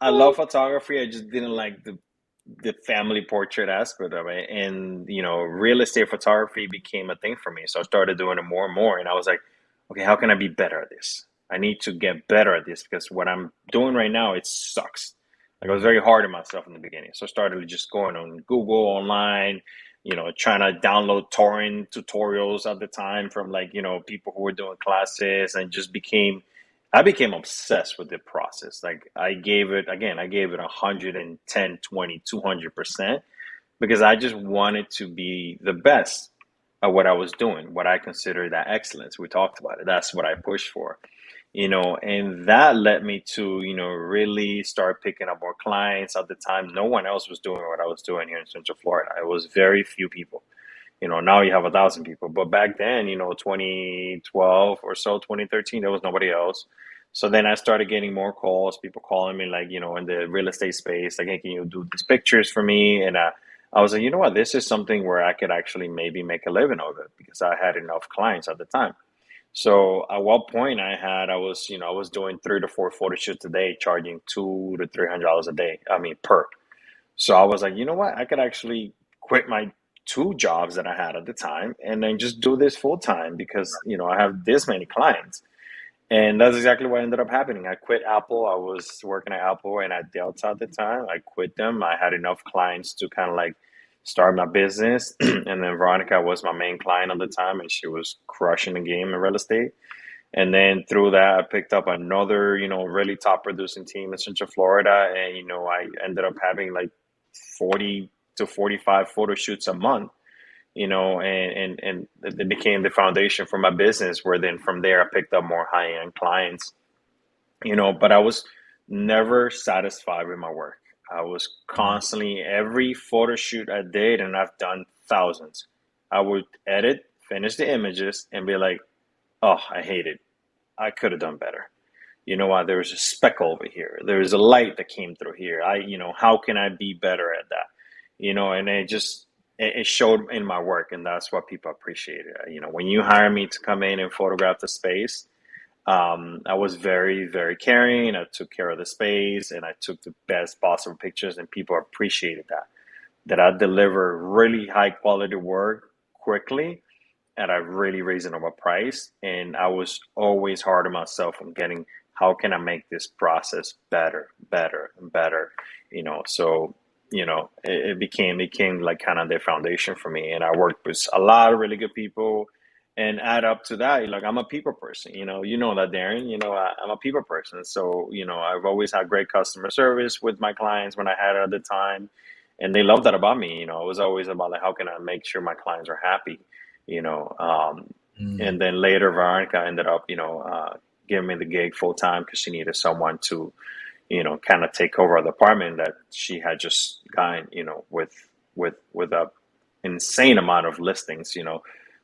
I love photography. I just didn't like the family portrait aspect of it. And real estate photography became a thing for me. So I started doing it more and more. And I was like, okay, how can I be better at this? I need to get better at this, because what I'm doing right now, it sucks. Like I was very hard on myself in the beginning. So I started just going on Google online, trying to download torrent tutorials at the time from like, people who were doing classes, and I became obsessed with the process. Like I gave it 110, 20, 200%, because I just wanted to be the best at what I was doing, what I consider that excellence. We talked about it. That's what I pushed for. And that led me to, really start picking up more clients. At the time, no one else was doing what I was doing here in Central Florida. It was very few people. Now you have 1,000 people. But back then, 2012 or so, 2013, there was nobody else. So then I started getting more calls, people calling me like, in the real estate space, like, hey, can you do these pictures for me? And I was like, you know what, this is something where I could actually maybe make a living of it, because I had enough clients at the time. So at what point I was doing 3 to 4 photo shoots a day, charging $200 to $300 a day. I mean, per. So I was like, you know what? I could actually quit my 2 jobs that I had at the time and then just do this full time, because I have this many clients. And that's exactly what ended up happening. I quit Apple. I was working at Apple and at Delta at the time. I quit them. I had enough clients to kind of like start my business. And then Veronica was my main client at the time, and she was crushing the game in real estate. And then through that, I picked up another, really top producing team in Central Florida. And, I ended up having like 40 to 45 photo shoots a month, and it became the foundation for my business, where then from there I picked up more high-end clients, but I was never satisfied with my work. I was constantly, every photo shoot I did, and I've done thousands, I would edit, finish the images, and be like, oh, I hate it. I could have done better. You know what? There was a speck over here. There was a light that came through here. How can I be better at that? And it showed in my work, and that's what people appreciated. When you hire me to come in and photograph the space, I was very, very caring. I took care of the space, and I took the best possible pictures, and people appreciated that I deliver really high quality work quickly at a really reasonable price. And I was always hard on myself on getting, how can I make this process better, and better, so it became like kind of the foundation for me. And I worked with a lot of really good people, and add up to that, like I'm a people person, that, Darren, I'm a people person. So, I've always had great customer service with my clients when I had it at the time, and they love that about me. It was always about like, how can I make sure my clients are happy, and then later Veronica ended up, giving me the gig full time, because she needed someone to, kind of take over the apartment that she had just gotten, with a insane amount of listings,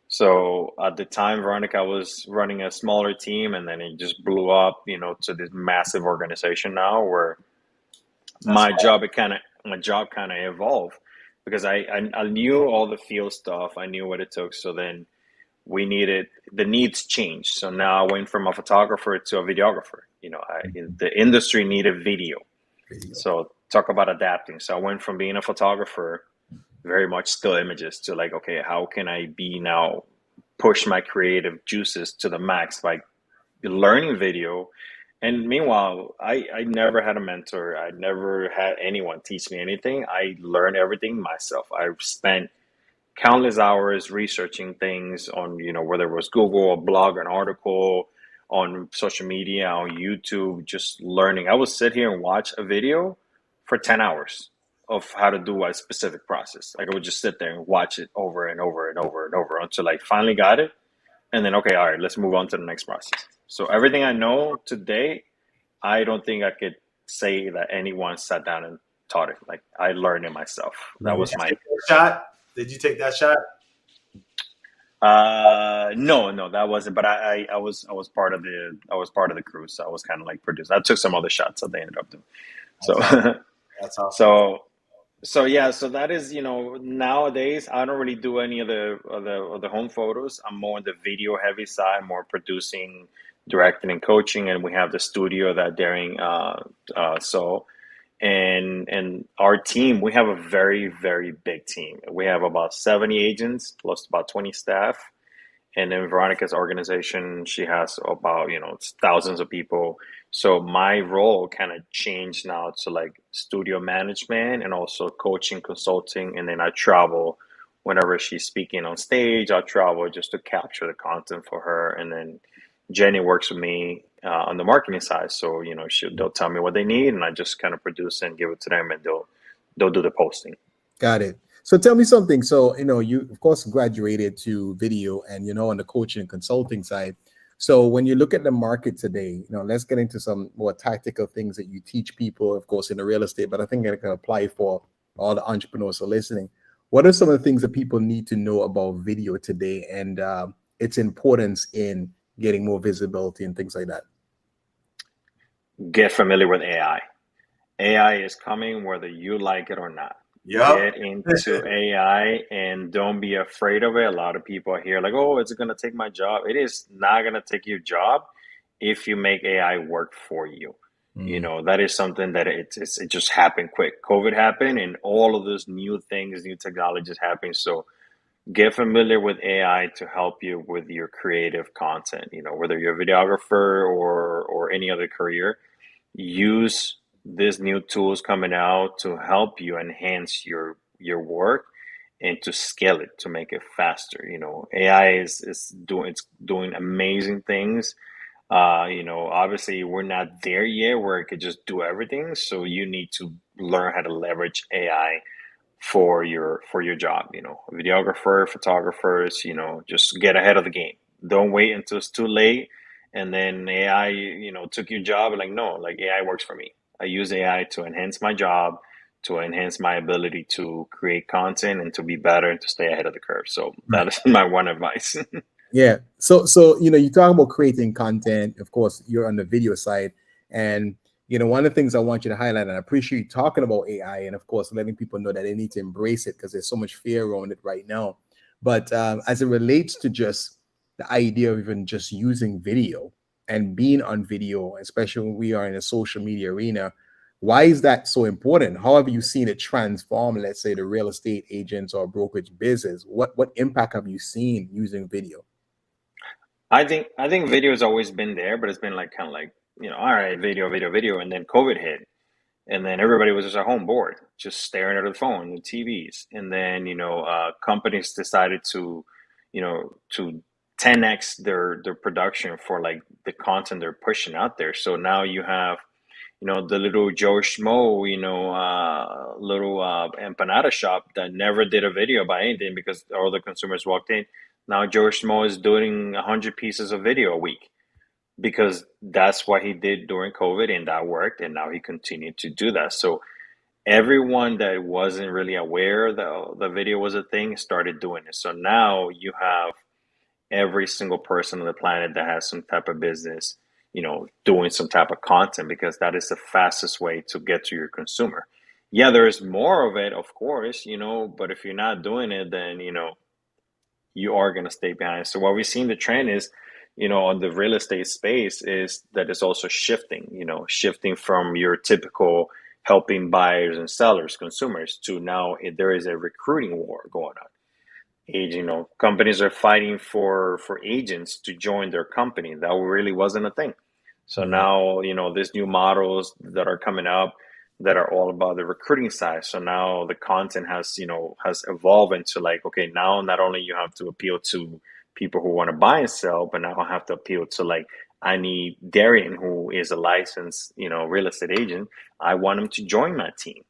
So at the time, Veronica was running a smaller team, and then it just blew up, to this massive organization now, where my job kind of evolved, because I knew all the field stuff. I knew what it took. So then the needs changed. So now I went from a photographer to a videographer. The industry needed video. So talk about adapting. So I went from being a photographer very much still images to like, okay, how can I be now push my creative juices to the max by learning video. And meanwhile, I never had a mentor. I never had anyone teach me anything. I learned everything myself. I spent countless hours researching things on, whether it was Google, a blog, an article, on social media, on YouTube, just learning. I would sit here and watch a video for 10 hours of how to do a specific process. Like I would just sit there and watch it over and over and over and over until I finally got it. And then, okay, all right, let's move on to the next process. So everything I know today, I don't think I could say that anyone sat down and taught it. Like I learned it myself. That was my shot. Did you take that shot? No, that wasn't. But I was part of the crew, so I was kind of like produced. I took some other shots that they ended up doing. So That's awesome. So yeah, so that is, nowadays I don't really do any of the home photos. I'm more on the video heavy side, more producing, directing, and coaching. And we have the studio that Daring so and our team, we have a very, very big team. We have about 70 agents plus about 20 staff. And then Veronica's organization, she has about, thousands of people. So my role kind of changed now to like studio management and also coaching, consulting. And then I travel whenever she's speaking on stage. I travel just to capture the content for her. And then Jenny works with me on the marketing side. So, they'll tell me what they need and I just kind of produce and give it to them and they'll do the posting. Got it. So tell me something. So, you of course graduated to video and, on the coaching and consulting side. So when you look at the market today, let's get into some more tactical things that you teach people, of course, in the real estate, but I think it can apply for all the entrepreneurs who are listening. What are some of the things that people need to know about video today and its importance in getting more visibility and things like that? Get familiar with AI. AI is coming whether you like it or not. Yep. Get into AI and don't be afraid of it. A lot of people are here like, oh, it's going to take my job. It is not going to take your job if you make AI work for you. That is something that it just happened quick. COVID happened and all of those new things, new technologies happening. So get familiar with AI to help you with your creative content. Whether you're a videographer or any other career, use these new tools coming out to help you enhance your work and to scale it to make it faster. AI is doing amazing things. Obviously we're not there yet where it could just do everything. So you need to learn how to leverage AI for your job. Videographer, photographers, just get ahead of the game. Don't wait until it's too late and then AI, took your job. Like, no, like AI works for me. I use AI to enhance my job, to enhance my ability to create content and to be better and to stay ahead of the curve. So that is my one advice. Yeah. So you talk about creating content. Of course, you're on the video side. And, one of the things I want you to highlight, and I appreciate you talking about AI and, of course, letting people know that they need to embrace it because there's so much fear around it right now. But as it relates to just the idea of even just using video and being on video, especially when we are in a social media arena, why is that so important? How have you seen it transform, let's say, the real estate agents or brokerage business? What impact have you seen using video? I think video has always been there, but it's been like kind of like, all right, video, and then COVID hit. And then everybody was just at home bored, just staring at the phone, the TVs. And then, companies decided to 10x their production for like the content they're pushing out there. So now you have, the little Joe Schmo, little empanada shop that never did a video about anything because all the consumers walked in. Now Joe Schmo is doing 100 pieces of video a week because that's what he did during COVID and that worked. And now he continued to do that. So everyone that wasn't really aware that the video was a thing started doing it. So now you have every single person on the planet that has some type of business, doing some type of content because that is the fastest way to get to your consumer. Yeah, there's more of it, of course, but if you're not doing it, then, you are going to stay behind. So what we've seen the trend is, on the real estate space is that it's also shifting, shifting from your typical helping buyers and sellers, consumers, to now there is a recruiting war going on. Companies are fighting for agents to join their company. That really wasn't a thing. So now, these new models that are coming up that are all about the recruiting side. So now the content has evolved into like, okay, now not only you have to appeal to people who want to buy and sell, but now I have to appeal to like, I need Darian, who is a licensed, real estate agent. I want him to join my team.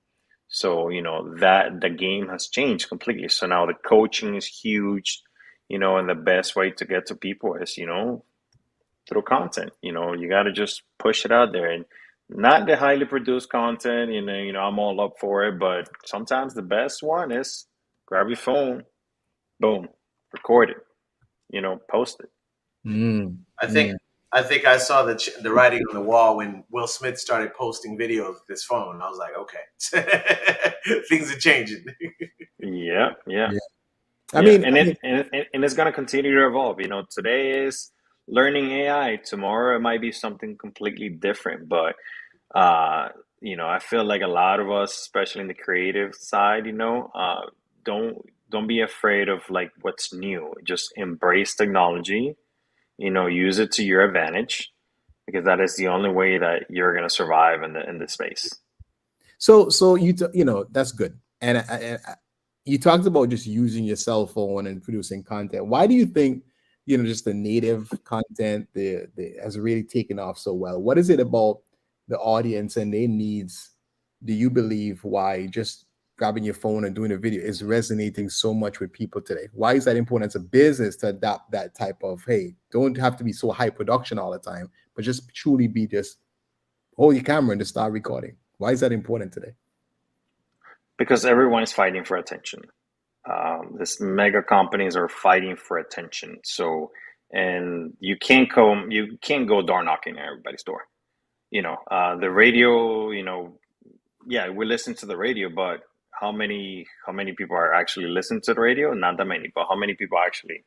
So, that the game has changed completely. So now the coaching is huge, and the best way to get to people is, through content. You got to just push it out there, and not the highly produced content. I'm all up for it, but sometimes the best one is grab your phone, boom, record it, post it. I think I saw the writing on the wall when Will Smith started posting videos with his phone. I was like, okay, things are changing. Yeah. I mean, and it's going to continue to evolve. Today is learning AI. Tomorrow it might be something completely different. But I feel like a lot of us, especially in the creative side, don't be afraid of like what's new. Just embrace technology. Use it to your advantage, because that is the only way that you're going to survive in the space. So that's good. And you talked about just using your cell phone and producing content. Why do you think just the native content has really taken off so well? What is it about the audience and their needs, do you believe, why just grabbing your phone and doing a video is resonating so much with people today? Why is that important as a business to adopt that type of, hey, don't have to be so high production all the time, but just truly be just hold your camera and just start recording? Why is that important today? Because everyone is fighting for attention. These mega companies are fighting for attention. So, and you can't go door knocking at everybody's door. The radio, yeah, we listen to the radio, but how many people are actually listening to the radio? Not that many, but how many people are actually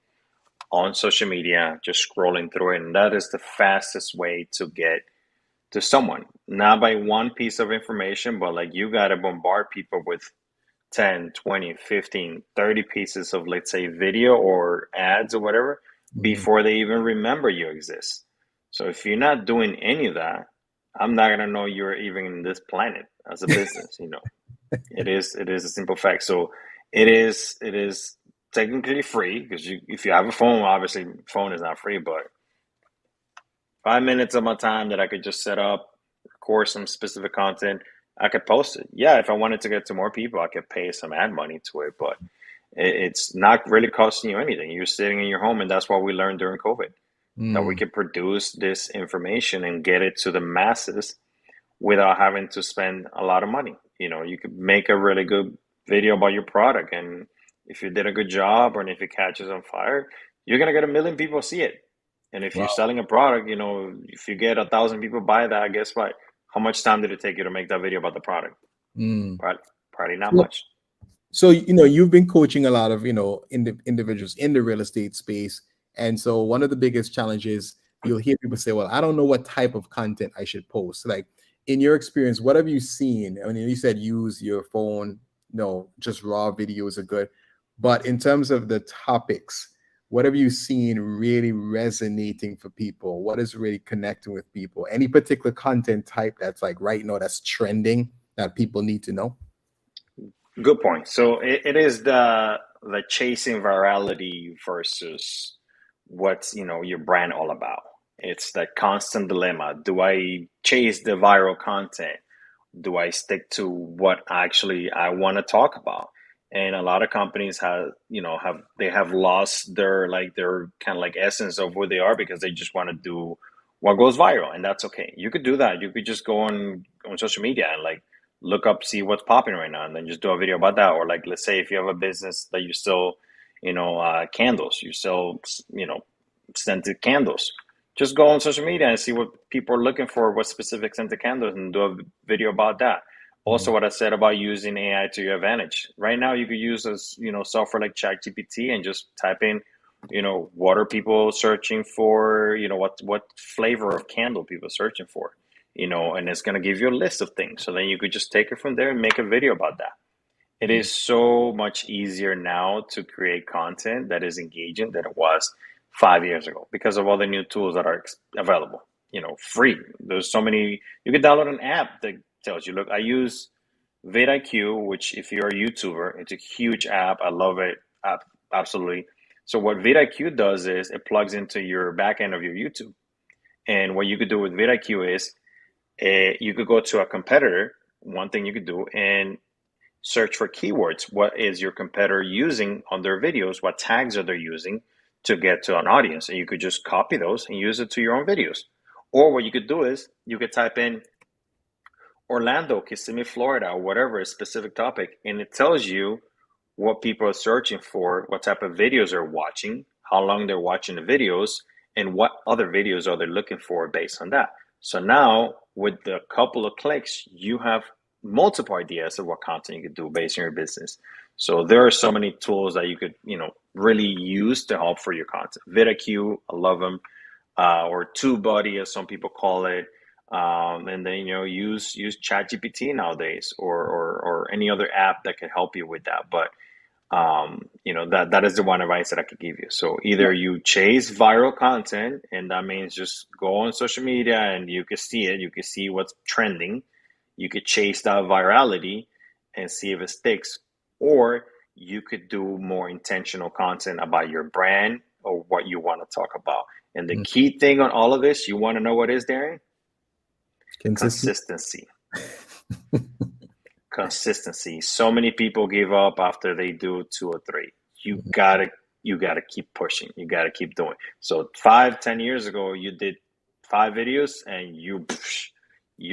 on social media, just scrolling through it? And that is the fastest way to get to someone, not by one piece of information, but like you got to bombard people with 10, 20, 15, 30 pieces of, let's say, video or ads or whatever, before they even remember you exist. So if you're not doing any of that, I'm not going to know you're even in this planet as a business. It is a simple fact. So it is technically free, because if you have a phone, obviously phone is not free, but 5 minutes of my time that I could just set up, record some specific content, I could post it. Yeah, if I wanted to get to more people, I could pay some ad money to it, but it's not really costing you anything. You're sitting in your home, and that's what we learned during COVID, that we could produce this information and get it to the masses without having to spend a lot of money. You could make a really good video about your product, and if you did a good job, or if it catches on fire, you're going to get 1 million people see it. And if you're selling a product, if you get 1,000 people buy that, guess what? How much time did it take you to make that video about the product? Probably not much. So, you've been coaching a lot of, individuals in the real estate space. And so one of the biggest challenges, you'll hear people say, well, I don't know what type of content I should post. Like, in your experience, what have you seen? I mean, you said use your phone, just raw videos are good. But in terms of the topics, what have you seen really resonating for people? What is really connecting with people? Any particular content type that's like right now that's trending that people need to know? Good point. So it is the chasing virality versus what's your brand all about. It's that constant dilemma. Do I chase the viral content? Do I stick to what actually I want to talk about? And a lot of companies have lost their kind of like essence of who they are, because they just want to do what goes viral, and that's okay. You could do that. You could just go on social media and like look up, see what's popping right now, and then just do a video about that. Or like, let's say if you have a business that you sell, candles, you sell, scented candles. Just go on social media and see what people are looking for, what specific scented candles, and do a video about that. Also, what I said about using AI to your advantage. Right now, you could use software like ChatGPT and just type in, what are people searching for? What flavor of candle people are searching for? you know, and it's going to give you a list of things. So then you could just take it from there and make a video about that. It is so much easier now to create content that is engaging than it was 5 years ago because of all the new tools that are available, you know, free. There's so many. You can download an app that tells you, look, I use vidIQ, which if you're a YouTuber, it's a huge app. I love it. Absolutely. So what vidIQ does is it plugs into your back end of your YouTube. And what you could do with vidIQ is you could go to a competitor. One thing you could do and search for keywords. What is your competitor using on their videos? What tags are they using to get to an audience? And you could just copy those and use it to your own videos. Or what you could do is you could type in Orlando, Kissimmee, Florida, or whatever, a specific topic, and it tells you what people are searching for, what type of videos they're watching, how long they're watching the videos, and what other videos are they looking for based on that. So now with a couple of clicks, you have multiple ideas of what content you could do based on your business. So there are so many tools that you could, you know, really use to help for your content. vidIQ, I love them, or TubeBuddy, as some people call it. And then, you know, use ChatGPT nowadays, or any other app that can help you with that. But you know, that is the one advice that I could give you. So either you chase viral content, and that means just go on social media and you can see it, you can see what's trending, you could chase that virality and see if it sticks, or you could do more intentional content about your brand or what you want to talk about. And the key thing on all of this, you want to know what is, Darren? Consistency. Consistency. So many people give up after they do 2 or 3. You gotta keep pushing. You gotta keep doing. So 5-10 years ago, you did 5 videos and you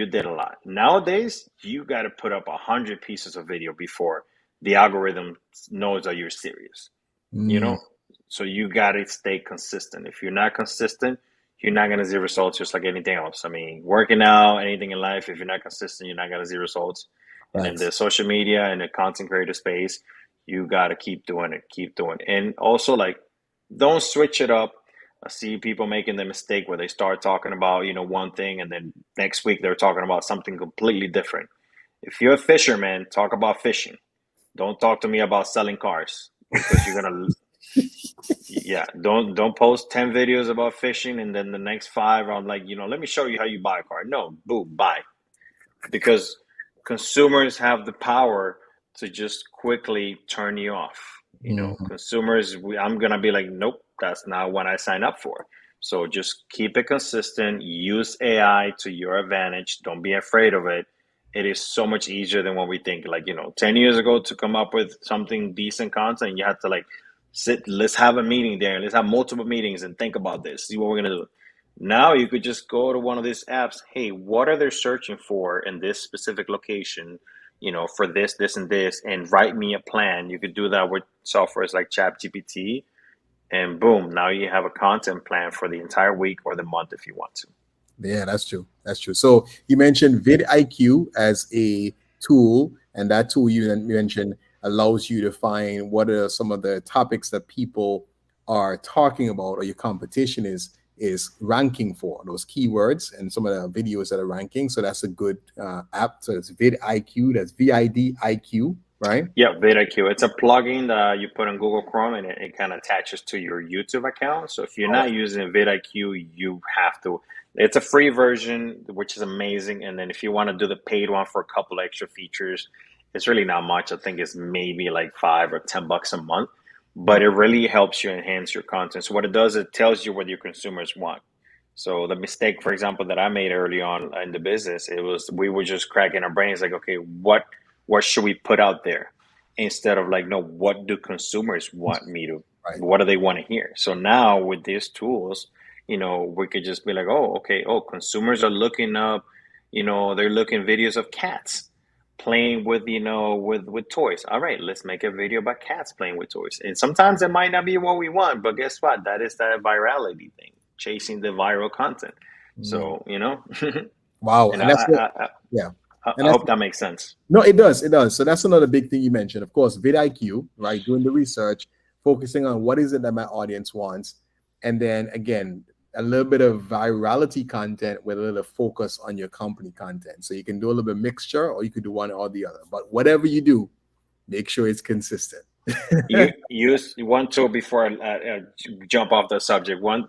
did a lot. Nowadays, you gotta put up 100 pieces of video before the algorithm knows that you're serious. You know, so you gotta stay consistent. If you're not consistent, you're not gonna see results, just like anything else. I mean, working out, anything in life, if you're not consistent, you're not gonna see results. Right. And in the social media and the content creator space, you got to keep doing it. And also, like, don't switch it up. I see people making the mistake where they start talking about, you know, one thing, and then next week they're talking about something completely different. If you're a fisherman, talk about fishing. Don't talk to me about selling cars, because you're going to, yeah, don't post 10 videos about fishing and then the next 5, I'm like, you know, let me show you how you buy a car. No, boom, buy. Because consumers have the power to just quickly turn you off. You know, consumers, I'm going to be like, nope, that's not what I signed up for. So just keep it consistent. Use AI to your advantage. Don't be afraid of it. It is so much easier than what we think. Like, you know, 10 years ago, to come up with something decent content, you had to like sit, let's have a meeting there. Let's have multiple meetings and think about this, see what we're going to do. Now you could just go to one of these apps. Hey, what are they searching for in this specific location, you know, for this, this, and this, and write me a plan. You could do that with softwares like ChatGPT, and boom, now you have a content plan for the entire week or the month if you want to. Yeah, that's true. That's true. So you mentioned vidIQ as a tool, and that tool you mentioned allows you to find what are some of the topics that people are talking about, or your competition is ranking for, those keywords and some of the videos that are ranking. So that's a good app. So it's vidIQ. That's vidIQ, right? Yeah, vidIQ. It's a plugin that you put on Google Chrome, and it kind of attaches to your YouTube account. So if you're not using vidIQ, you have to. It's a free version, which is amazing. And then if you want to do the paid one for a couple extra features, it's really not much. I think it's maybe like $5 or $10 a month. But it really helps you enhance your content. So what it does, it tells you what your consumers want. So the mistake, for example, that I made early on in the business, it was we were just cracking our brains like, okay, what should we put out there? Instead of like, no, what do consumers want me to, what do they want to hear? So now with these tools, you know, we could just be like, oh, okay, consumers are looking up, you know, they're looking videos of cats playing with, you know, with toys. All right, let's make a video about cats playing with toys. And sometimes it might not be what we want, but guess what? That is that virality thing, chasing the viral content. So, you know. Wow. And I hope that makes sense. No, it does. It does. So that's another big thing you mentioned. Of course, vidIQ, right? Doing the research, focusing on what is it that my audience wants. And then again, a little bit of virality content with a little focus on your company content. So you can do a little bit of mixture, or you could do one or the other. But whatever you do, make sure it's consistent. You use one tool before I jump off the subject. One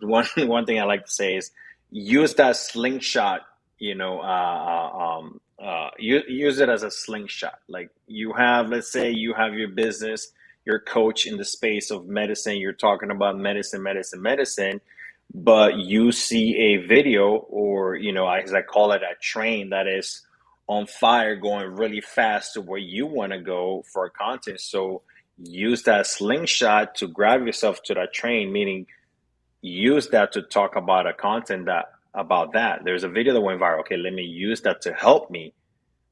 thing I like to say is use that slingshot. Use it as a slingshot. Like let's say you have your business, your coach in the space of medicine. You're talking about medicine, but you see a video, or as I call it, a train that is on fire, going really fast to where you want to go for content. So use that slingshot to grab yourself to that train, meaning use that to talk about a content about that. There's a video that went viral. Okay, let me use that to help me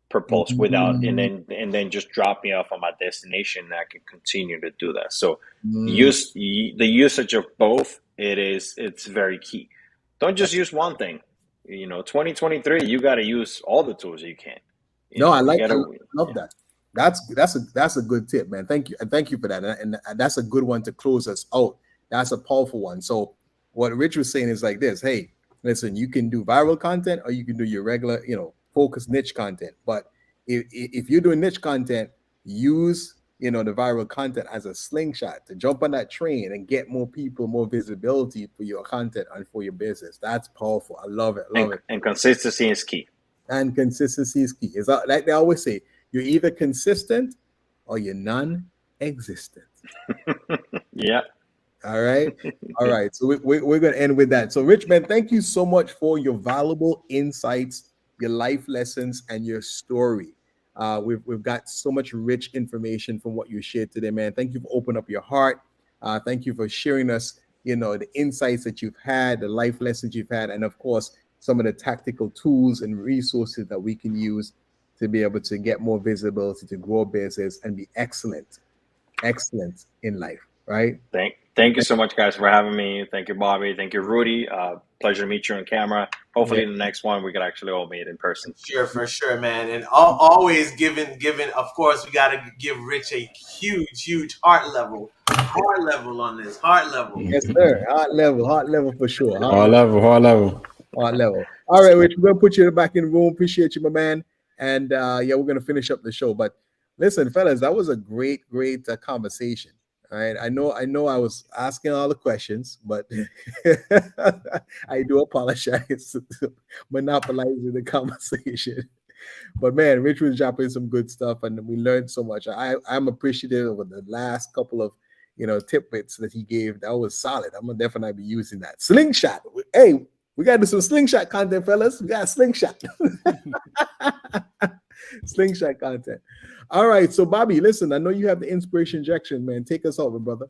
propose without, and then just drop me off on my destination. And I can continue to do that. So use the usage of both. It's very key. Don't just use one thing. 2023, you got to use all the tools you can. I love that. That's a good tip, man. Thank you, and thank you for that. And that's a good one to close us out. That's a powerful one. So what Rich was saying is like this: hey, listen, you can do viral content, or you can do your regular, focused niche content. But if you're doing niche content, use the viral content as a slingshot to jump on that train and get more people, more visibility for your content and for your business. That's powerful. I love it. And consistency is key. And consistency is key. It's like they always say, you're either consistent or you're non-existent. Yeah. All right. So we're going to end with that. So Rich, man, thank you so much for your valuable insights, your life lessons, and your story. We've got so much rich information from what you shared today, man. Thank you for opening up your heart. Thank you for sharing us, the insights that you've had, the life lessons you've had, and of course, some of the tactical tools and resources that we can use to be able to get more visibility, to grow a business, and be excellent in life, right? Thank you so much, guys, for having me. Thank you, Bobby. Thank you, Rudy. Pleasure to meet you on camera. Hopefully, in the next one, we can actually all meet in person. For sure, man. And always given, of course, we got to give Rich a huge heart level on this. Heart level. Yes, sir. Heart level for sure. Heart level. All right, Rich, we're going to put you back in the room. Appreciate you, my man. And we're going to finish up the show. But listen, fellas, that was a great conversation. All right. I know I was asking all the questions, but I do apologize for monopolizing the conversation. But man, Rich was dropping some good stuff, and we learned so much. I'm appreciative of the last couple of tidbits that he gave. That was solid. I'm gonna definitely be using that. Slingshot. Hey, we gotta do some slingshot content, fellas. We got slingshot. Slingshot content. All right, so Bobby, listen, I know you have the inspiration injection, man. Take us over, brother.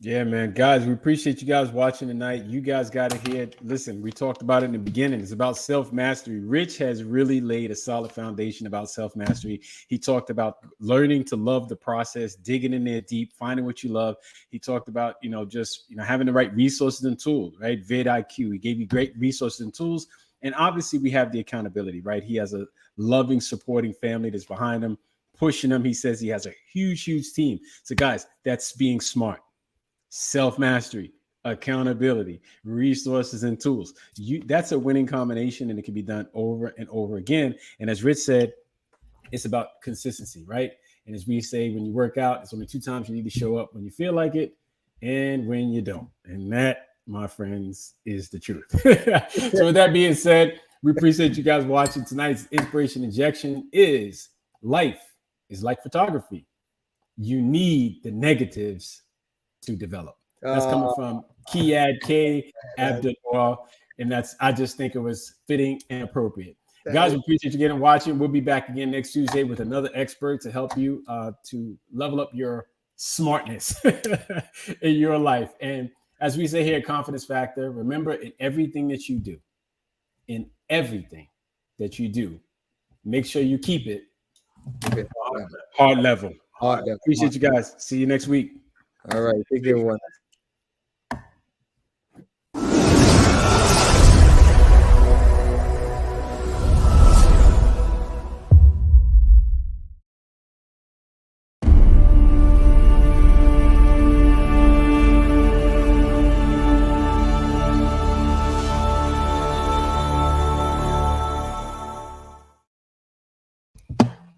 Yeah, man. Guys, we appreciate you guys watching tonight. You guys got to hear it. Listen, we talked about it in the beginning. It's about self-mastery. Rich has really laid a solid foundation about self-mastery. He talked about learning to love the process, digging in there deep, finding what you love. He talked about, having the right resources and tools, right? vidIQ. He gave you great resources and tools. And obviously we have the accountability, right? He has a loving, supporting family that's behind him, pushing him. He says he has a huge team. So guys, that's being smart. Self-mastery, accountability, resources, and tools. That's a winning combination, and it can be done over and over again. And as Rich said, it's about consistency, right? And as we say, when you work out, it's only 2 times you need to show up: when you feel like it and when you don't. And that, my friends, is the truth. So with that being said, we appreciate you guys watching. Tonight's inspiration injection is life is like photography. You need the negatives to develop. That's coming from Kiad K. Abdul, and I just think it was fitting and appropriate. Guys, we appreciate you getting watching. We'll be back again next Tuesday with another expert to help you to level up your smartness in your life. And as we say here at Confidence Factor, remember, in everything that you do, make sure you keep it heart level. Appreciate you guys. See you next week. All right. Thank you, everyone.